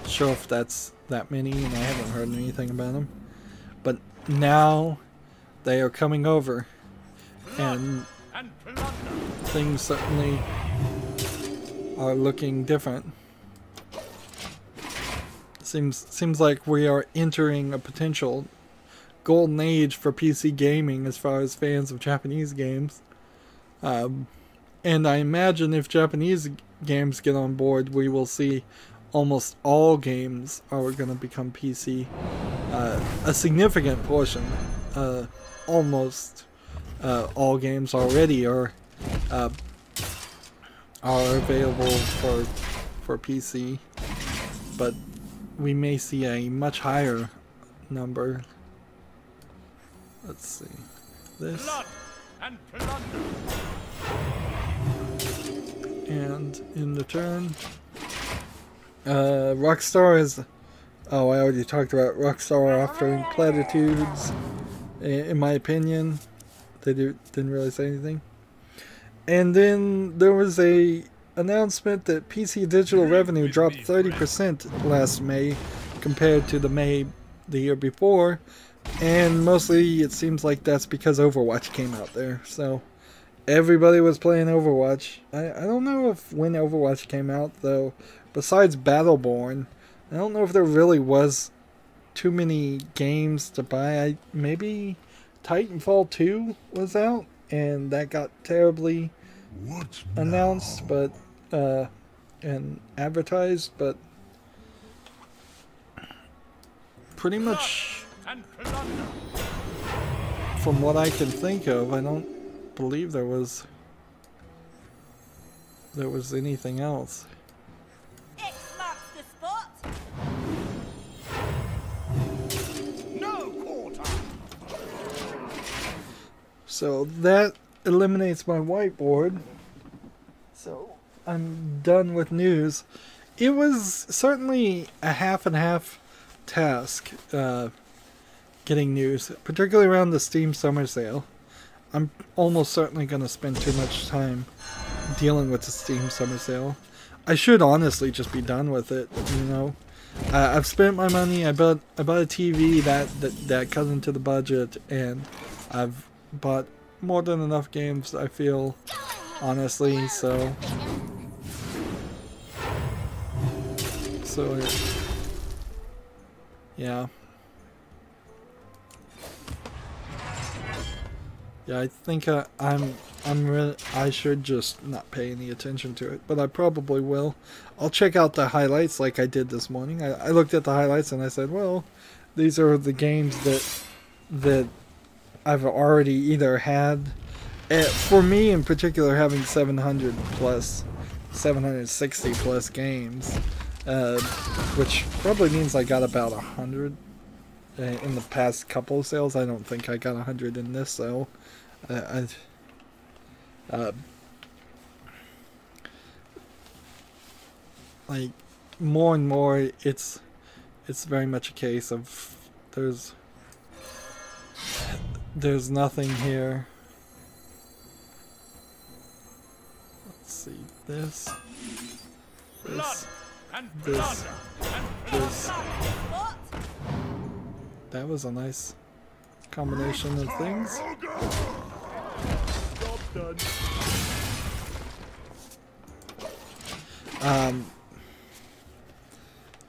A: sure if that's that many, and I haven't heard anything about them. But now they are coming over, and things certainly are looking different. Seems like we are entering a potential golden age for PC gaming as far as fans of Japanese games. And I imagine if Japanese games get on board, we will see almost all games are going to become PC. A significant portion, almost all games already are available for PC, but we may see a much higher number. Let's see. This.
D: Blood and plunder.
A: And in the turn, Rockstar is. Oh, I already talked about Rockstar offering platitudes. In my opinion, they didn't really say anything. And then there was a announcement that PC digital revenue dropped 30% last May compared to the May the year before, and mostly it seems like that's because Overwatch came out there. So everybody was playing Overwatch. I don't know if when Overwatch came out though, besides Battleborn, I don't know if there really was too many games to buy. Maybe Titanfall 2 was out, and that got terribly announced, but and advertised, but pretty much from what I can think of, I don't believe there was anything else.
B: X marks the spot.
D: No quarter.
A: So that eliminates my whiteboard. So I'm done with news. It was certainly a half and half task getting news, particularly around the Steam Summer Sale. I'm almost certainly going to spend too much time dealing with the Steam Summer Sale. I should honestly just be done with it, you know. I've spent my money. I bought a TV that cut into the budget, and I've bought more than enough games, I feel, honestly, so yeah. Yeah, I think I should just not pay any attention to it, but I probably will. I'll check out the highlights like I did this morning. I looked at the highlights and I said, well, these are the games that I've already either had. For me in particular, having 760 plus games, which probably means I got about 100 in the past couple of sales. I don't think I got 100 in this sale. Like more and more, it's very much a case of there's nothing here. Let's see, this. That was a nice combination of things.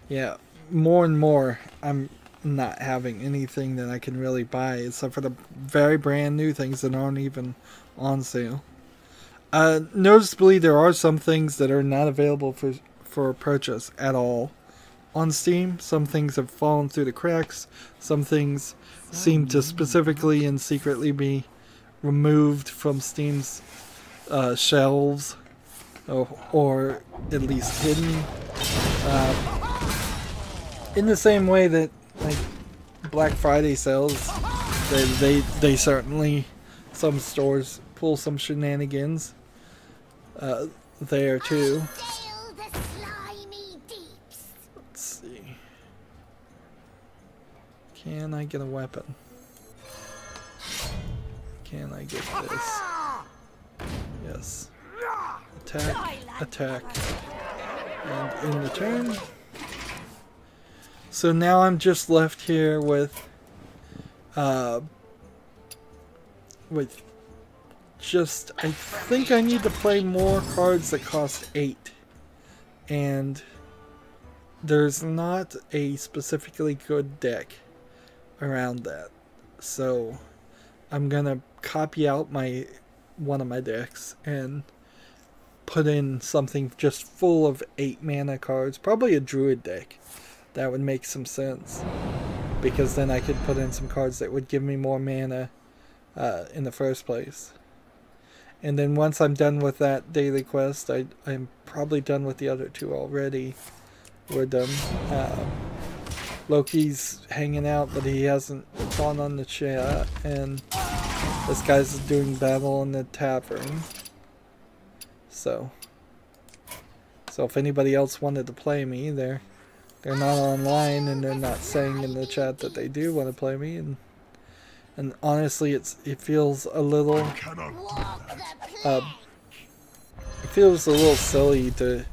A: Yeah, more and more I'm not having anything that I can really buy except for the very brand new things that aren't even on sale. Noticeably, there are some things that are not available for purchase at all on Steam. Some things have fallen through the cracks. Some things seem to specifically and secretly be removed from Steam's shelves, or at least hidden. In the same way that like Black Friday sales, they certainly, some stores pull some shenanigans there too. Let's see. Can I get a weapon? Can I get this? Yes. Attack, attack. And in return. So now I'm just left here with just, I think I need to play more cards that cost 8. And there's not a specifically good deck around that. So I'm gonna copy out one of my decks and put in something just full of 8 mana cards. Probably a druid deck. That would make some sense, because then I could put in some cards that would give me more mana in the first place. And then once I'm done with that daily quest, I'm probably done with the other two already. We're done. Loki's hanging out, but he hasn't gone on the chat, and this guy's doing battle in the tavern. So if anybody else wanted to play me, they're not online, and they're not saying in the chat that they do want to play me, and honestly, it feels a little it feels a little silly to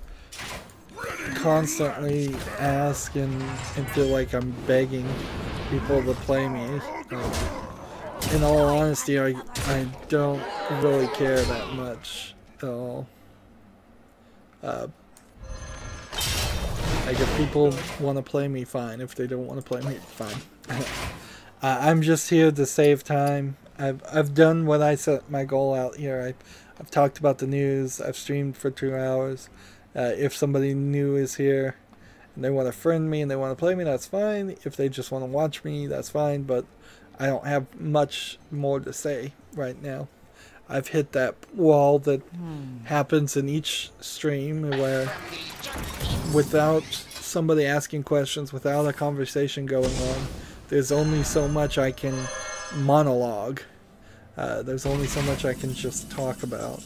A: constantly ask and feel like I'm begging people to play me. In all honesty, I don't really care that much at all. Like, if people want to play me, fine. If they don't want to play me, fine. I'm just here to save time. I've done what I set my goal out here. I've talked about the news. I've streamed for 2 hours. If somebody new is here and they want to friend me and they want to play me, that's fine. If they just want to watch me, that's fine. But I don't have much more to say right now. I've hit that wall that happens in each stream where without somebody asking questions, without a conversation going on, there's only so much I can monologue. There's only so much I can just talk about.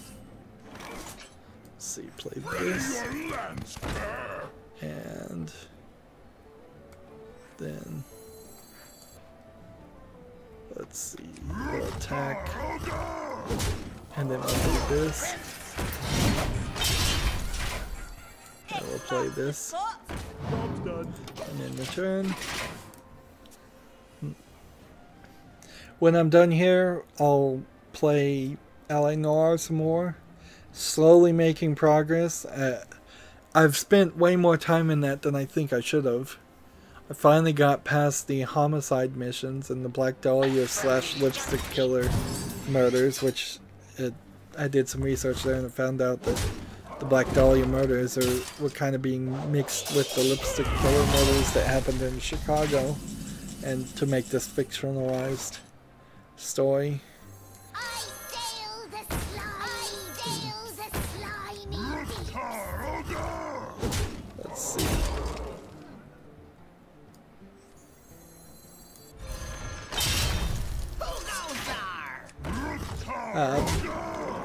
A: Let's see, play this. And then let's see, we'll attack. And then we'll do this. And we'll play this. And then return. When I'm done here, I'll play LA Noire some more. Slowly making progress. I've spent way more time in that than I think I should have. I finally got past the homicide missions and the Black Dahlia / lipstick killer murders, which I did some research there and I found out that the Black Dahlia murders were kind of being mixed with the lipstick killer murders that happened in Chicago, and to make this fictionalized story. Let's see.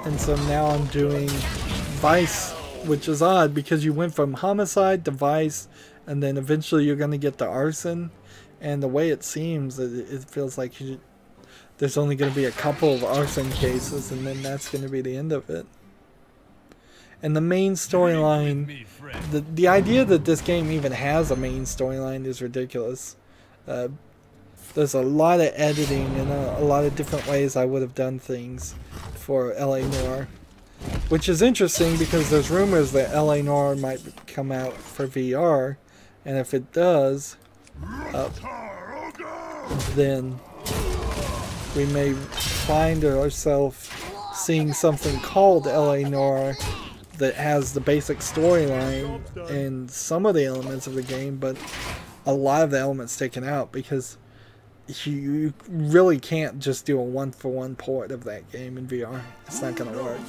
A: And so now I'm doing Vice, which is odd because you went from homicide to Vice, and then eventually you're going to get to arson. And the way it seems, it feels like there's only going to be a couple of arson cases, and then that's going to be the end of it. And the main storyline, the idea that this game even has a main storyline is ridiculous. There's a lot of editing and a lot of different ways I would have done things for LA Noire. Which is interesting because there's rumors that LA Noire might come out for VR. And if it does, then we may find ourselves seeing something called LA Noire that has the basic storyline and some of the elements of the game, but a lot of the elements taken out, because you really can't just do a one-for-one port of that game in VR. It's not going to work.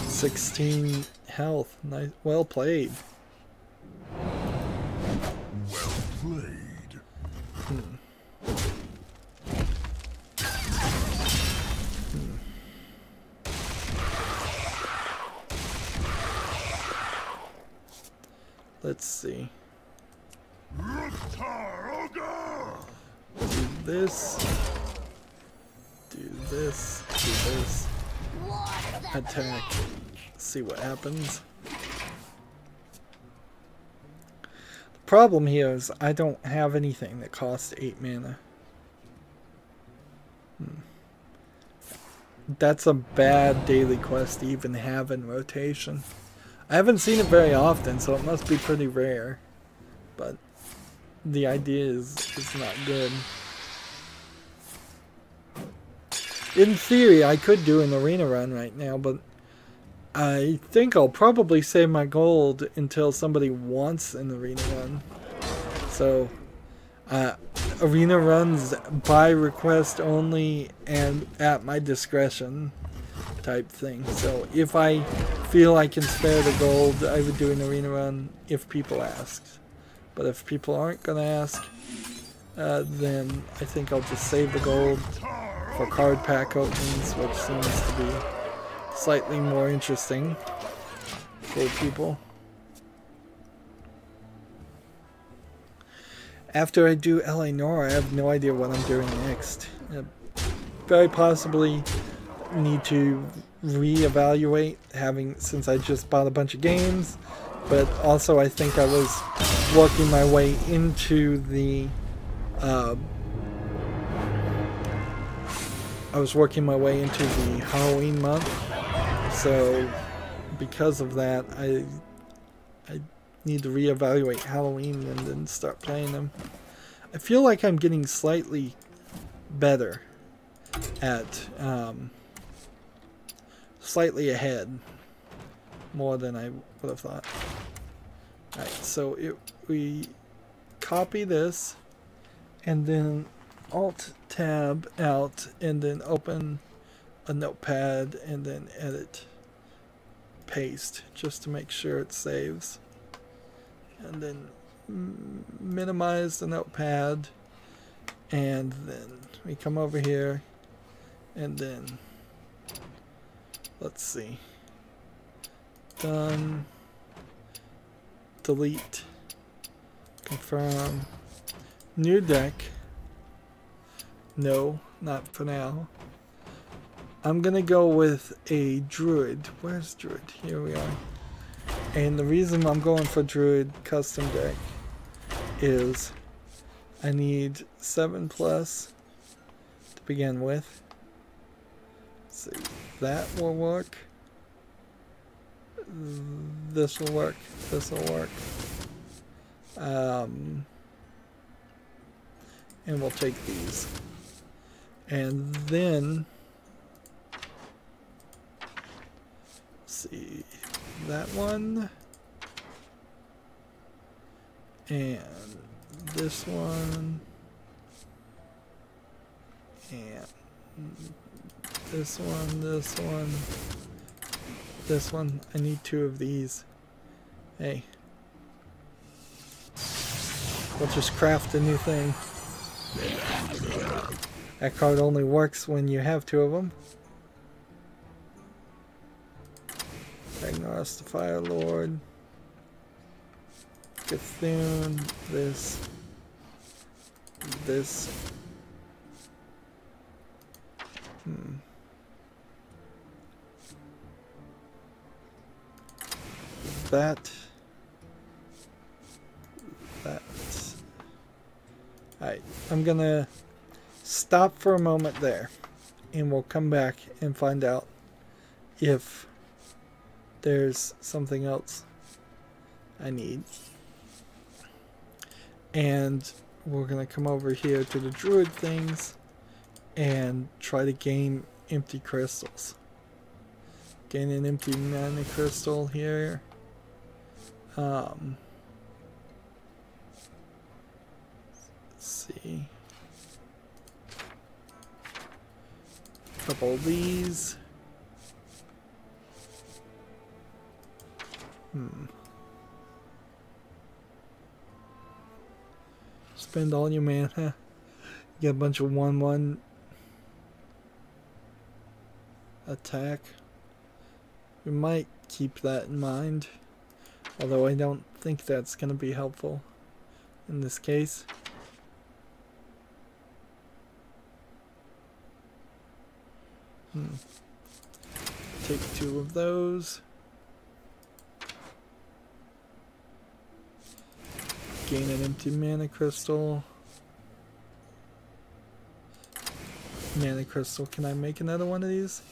A: 16 health. Nice. Well played.
C: Well played.
A: Let's see.
C: Do
A: this. Do this. Do this. Attack. See what happens. The problem here is I don't have anything that costs 8 mana. That's a bad daily quest to even have in rotation. I haven't seen it very often, so it must be pretty rare. But the idea is not good. In theory, I could do an arena run right now, but I think I'll probably save my gold until somebody wants an arena run. So Arena runs by request only and at my discretion type thing. So if I feel I can spare the gold, I would do an arena run if people ask. But if people aren't going to ask, then I think I'll just save the gold for card pack openings, which seems to be slightly more interesting for people. After I do LA Noir, I have no idea what I'm doing next. Very possibly need to reevaluate, since I just bought a bunch of games, but also I think I was working my way into the Halloween month, so because of that I need to reevaluate Halloween and then start playing them. I feel like I'm getting slightly better at slightly ahead more than I would have thought. Alright, so we copy this and then Alt Tab out and then open a notepad and then edit paste just to make sure it saves, and then minimize the notepad, and then we come over here and then let's see, done, delete, confirm, new deck. No, not for now. I'm gonna go with a Druid. Where's Druid? Here we are. And the reason I'm going for Druid custom deck is I need 7+ to begin with. Let's see, that will work. This will work. This will work. And we'll take these. And then see that one and this one and this one. I need 2 of these. Hey, we'll just craft a new thing. That card only works when you have 2 of them. Ragnaros the Fire Lord. Cthulhu. This. That. Alright, I'm gonna stop for a moment there, and we'll come back and find out if there's something else I need. And we're gonna come over here to the Druid things and try to gain empty crystals. Gain an empty mana crystal here. Let's see. A couple of these. Spend all your mana. Get a bunch of 1/1 attack. We might keep that in mind, although I don't think that's going to be helpful in this case. Take 2 of those. Gain an empty mana crystal. Mana crystal. Can I make another one of these?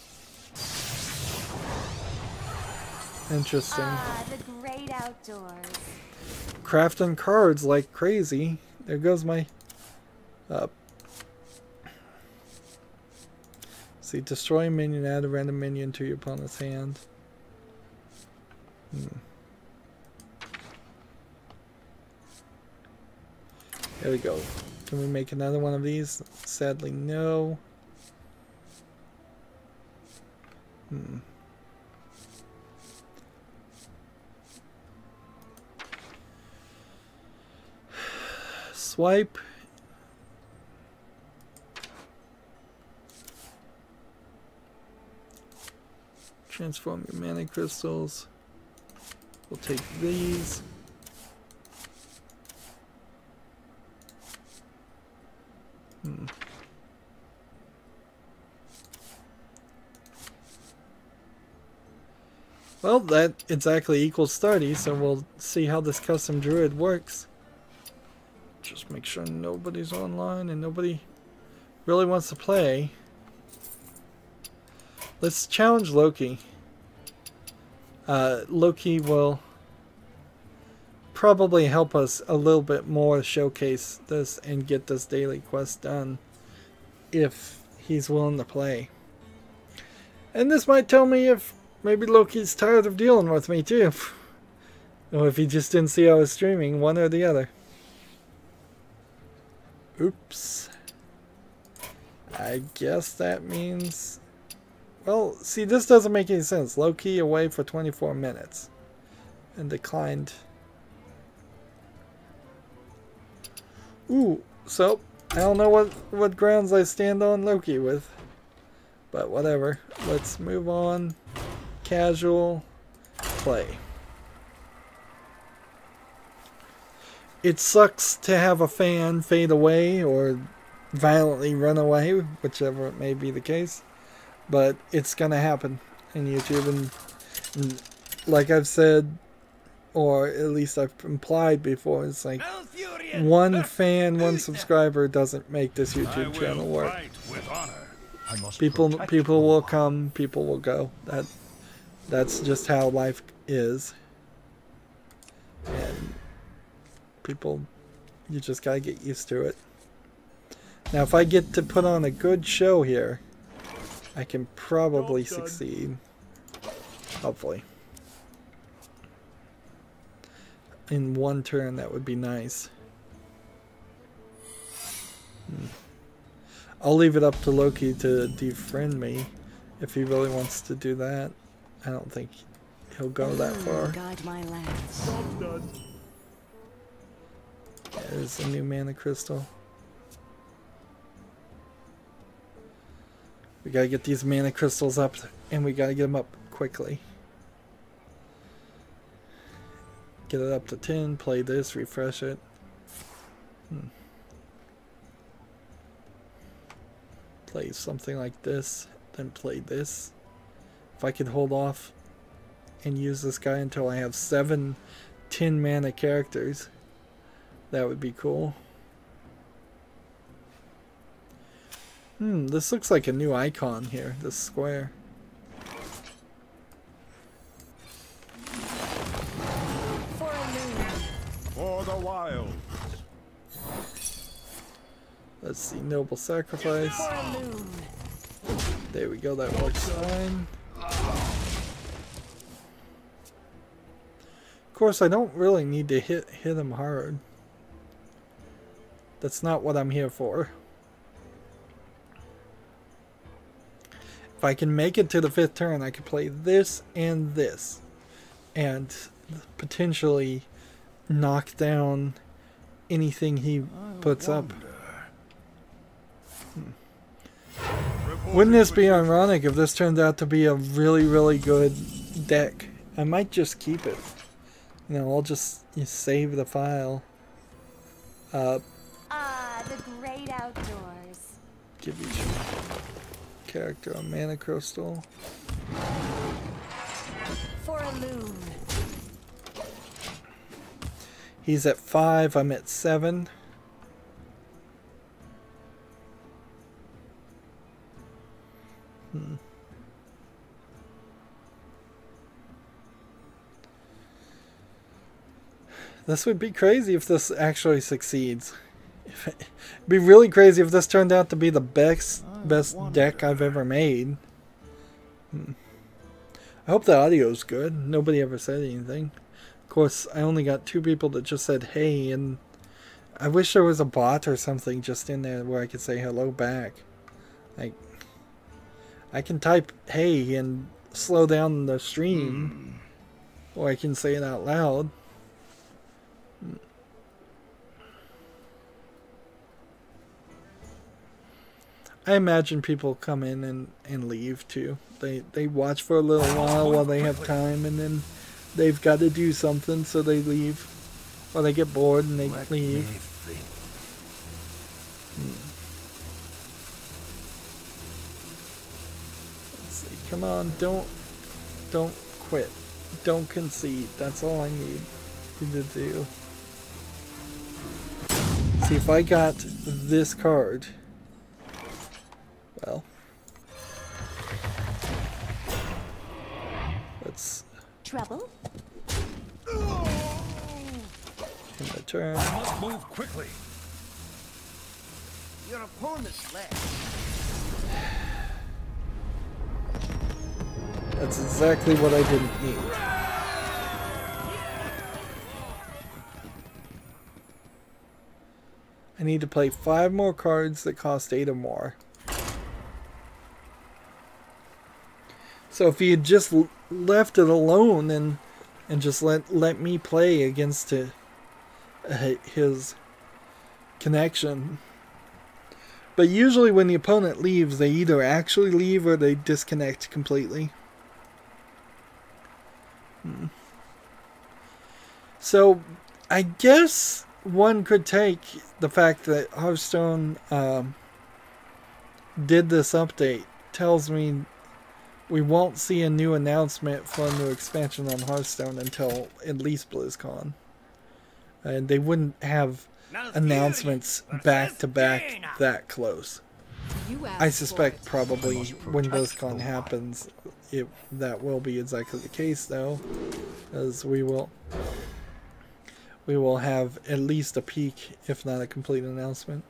A: Interesting.
B: Ah, the great outdoors.
A: Crafting cards like crazy. There goes my see, destroy a minion, add a random minion to your opponent's hand. There we go. Can we make another one of these? Sadly, no. Swipe. Transform your mana crystals. We'll take these. Well, that exactly equals 30, so we'll see how this custom druid works. Just make sure nobody's online and nobody really wants to play. Let's challenge Loki. Loki will probably help us a little bit more showcase this and get this daily quest done if he's willing to play. And this might tell me if maybe Loki's tired of dealing with me too. Or if he just didn't see I was streaming, one or the other. Oops. I guess that means... Well, see, this doesn't make any sense. Loki away for 24 minutes. And declined. Ooh, so I don't know what grounds I stand on Loki with. But whatever. Let's move on. Casual. Play. It sucks to have a fan fade away or violently run away, whichever it may be the case. But it's gonna happen in YouTube, and like I've said, or at least I've implied before, it's like one fan, one subscriber doesn't make this YouTube channel work. People will come, people will go. That's just how life is. And people, you just gotta get used to it. Now, if I get to put on a good show here, I can probably succeed. Hopefully. In one turn, that would be nice. I'll leave it up to Loki to defriend me if he really wants to do that. I don't think he'll go that far.
B: Guide my lands.
A: There's a new mana crystal. We gotta get these mana crystals up, and we gotta get them up quickly. Get it up to 10, play this, refresh it. Play something like this, then play this. If I could hold off and use this guy until I have 7 10 mana characters, that would be cool. This looks like a new icon here, this square.
D: For the wild.
A: Let's see, noble sacrifice. There we go, that works fine. Of course, I don't really need to hit him hard. That's not what I'm here for. If I can make it to the 5th turn, I could play this and this. And potentially knock down anything he puts up. Wouldn't this be ironic if this turned out to be a really, really good deck? I might just keep it. You know, I'll just save the file.
B: The great outdoors.
A: Give each character a mana crystal.
B: For a loon.
A: He's at 5, I'm at 7. This would be crazy if this actually succeeds. It'd be really crazy if this turned out to be the best deck I've ever made. I hope the audio's good. Nobody ever said anything. Of course, I only got 2 people that just said hey, and I wish there was a bot or something just in there where I could say hello back. Like, I can type hey and slow down the stream, or I can say it out loud. I imagine people come in and leave too. They watch for a little while they have time, and then they've got to do something, so they leave. Or they get bored and they leave. Let's see. Come on, don't quit. Don't concede. That's all I need you to do. See, if I got this card, well, let's
B: Trouble?
A: in the turn.
D: I must move quickly.
E: Your opponent's left.
A: That's exactly what I didn't need. I need to play 5 more cards that cost 8 or more. So if he had just left it alone and just let me play against his connection. But usually when the opponent leaves, they either actually leave or they disconnect completely. So I guess one could take the fact that Hearthstone did this update tells me we won't see a new announcement for a new expansion on Hearthstone until at least BlizzCon. And they wouldn't have announcements back to back that close. I suspect probably when BlizzCon happens, that will be exactly the case, though, as we will have at least a peek, if not a complete announcement.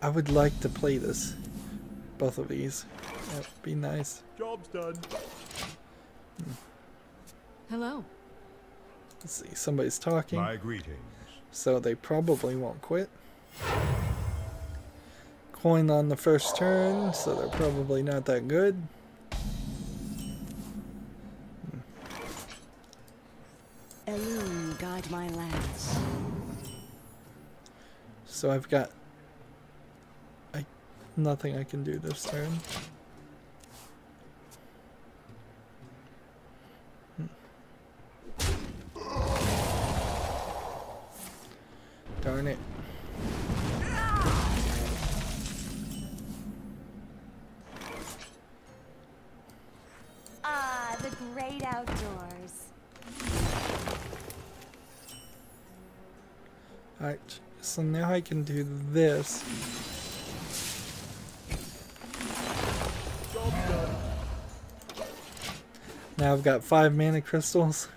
A: I would like to play this, both of these. That would be nice.
D: Job's done.
B: Hello.
A: Let's see, somebody's talking.
D: My greetings.
A: So they probably won't quit. Coin on the first turn, so they're probably not that good.
B: Illume, guide my lance.
A: So I've got nothing I can do this turn. Darn it.
B: Ah, the great outdoors.
A: Alright, so now I can do this.
D: Job's done.
A: Now I've got 5 mana crystals.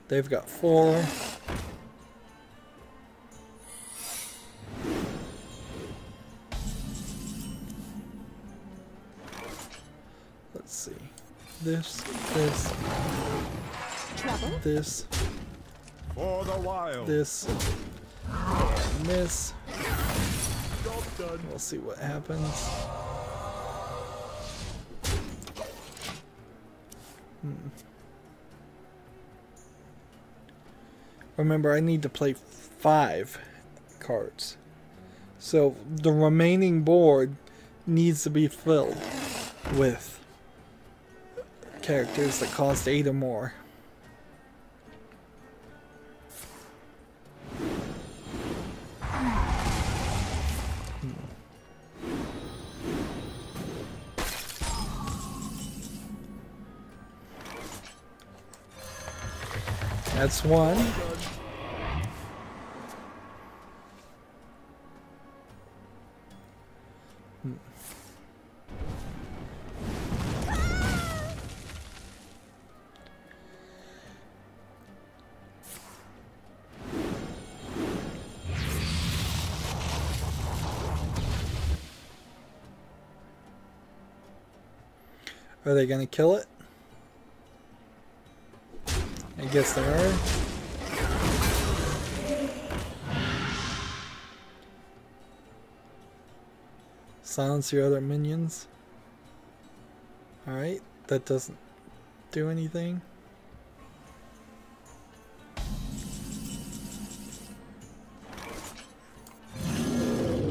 A: They've got 4. Let's see. This,
B: Trouble?
A: this,
D: For the wild.
A: this, and this.
D: Job's done.
A: We'll see what happens. Remember, I need to play 5 cards. So the remaining board needs to be filled with characters that cost 8 or more. That's one. Are they gonna kill it? I guess they are. silence your other minions. Alright, that doesn't do anything.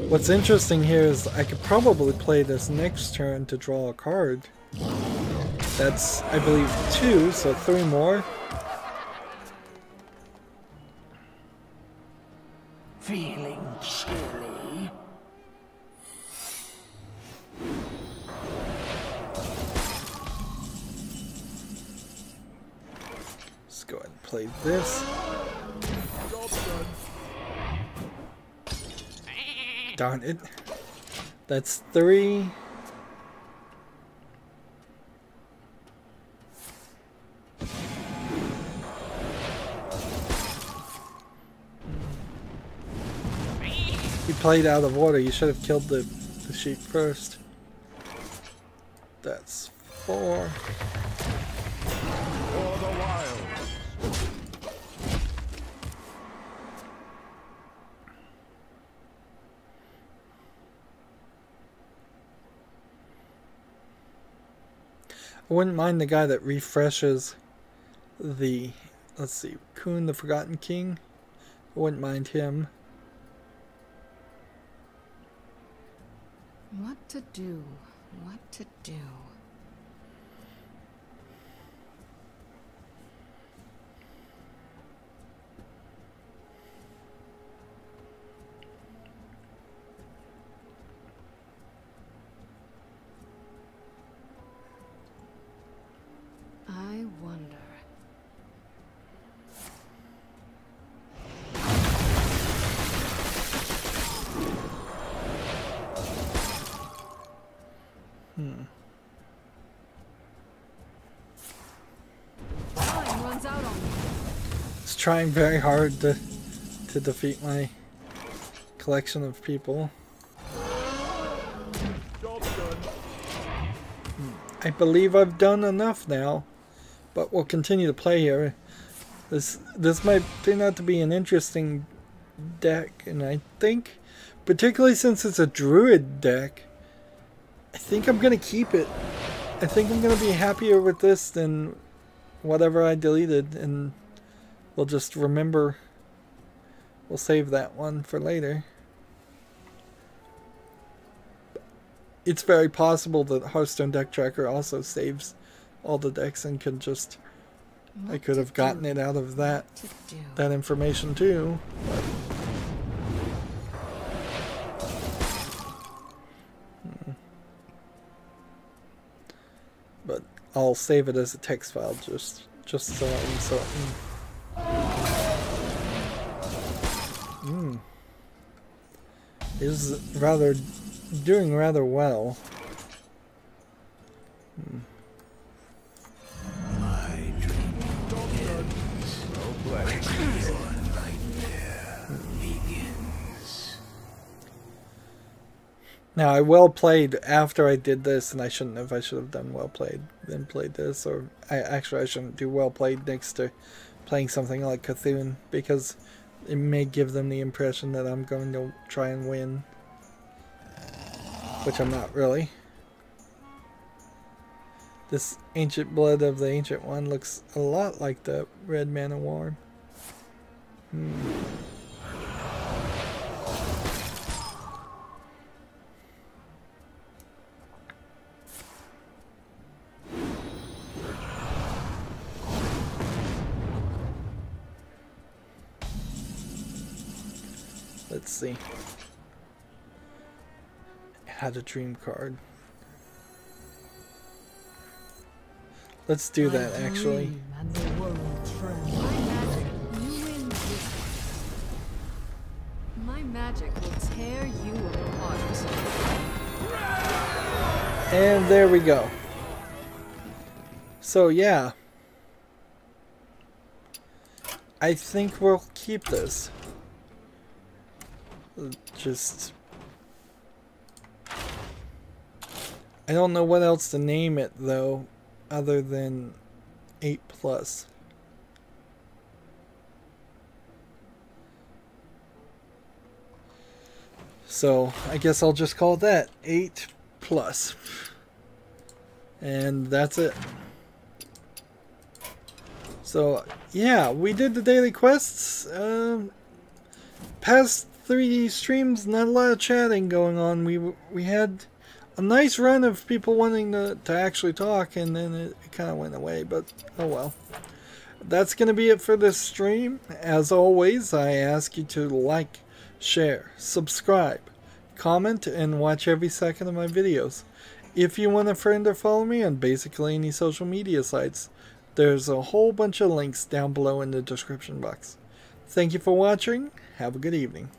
A: What's interesting here is I could probably play this next turn to draw a card. That's, I believe, 2, so 3 more.
B: Feeling chilly.
A: Let's go ahead and play this.
D: Job done.
A: Darn it. That's 3. You played out of order. You should have killed the sheep first. That's 4.
D: For the wild.
A: I wouldn't mind the guy that refreshes the, let's see, Kuhn the Forgotten King. I wouldn't mind him.
B: What to do? What to do? I wonder. Time runs out on me.
A: It's trying very hard to defeat my collection of people.
D: Job done.
A: I believe I've done enough now, but we'll continue to play here. This might turn out to be an interesting deck, and I think, particularly since it's a druid deck, I think I'm gonna keep it. I think I'm gonna be happier with this than whatever I deleted, and we'll just remember. We'll save that one for later. It's very possible that Hearthstone Deck Tracker also saves all the decks and can just... I could have gotten it out of that information too. But I'll save it as a text file just so I'm certain. Is doing rather well.
C: My dream ends. Your nightmare begins.
A: Now I well played after I did this, and I shouldn't have. I should have done well played, then played this, or I shouldn't do well played next to playing something like Cthulhu, because it may give them the impression that I'm going to try and win, which I'm not really. This Ancient Blood of the Ancient One looks a lot like the Red Mana War. Let's see. Had a dream card. Let's do that actually.
B: My magic will tear you apart.
A: And there we go. So yeah. I think we'll keep this. Just... I don't know what else to name it though, other than 8+. So I guess I'll just call that 8 plus. And that's it. So yeah, we did the daily quests. Past 3 streams, not a lot of chatting going on. We had a nice run of people wanting to actually talk, and then it kind of went away, but oh well. That's going to be it for this stream. As always, I ask you to like, share, subscribe, comment, and watch every second of my videos. If you want a friend or follow me on basically any social media sites, there's a whole bunch of links down below in the description box. Thank you for watching. Have a good evening.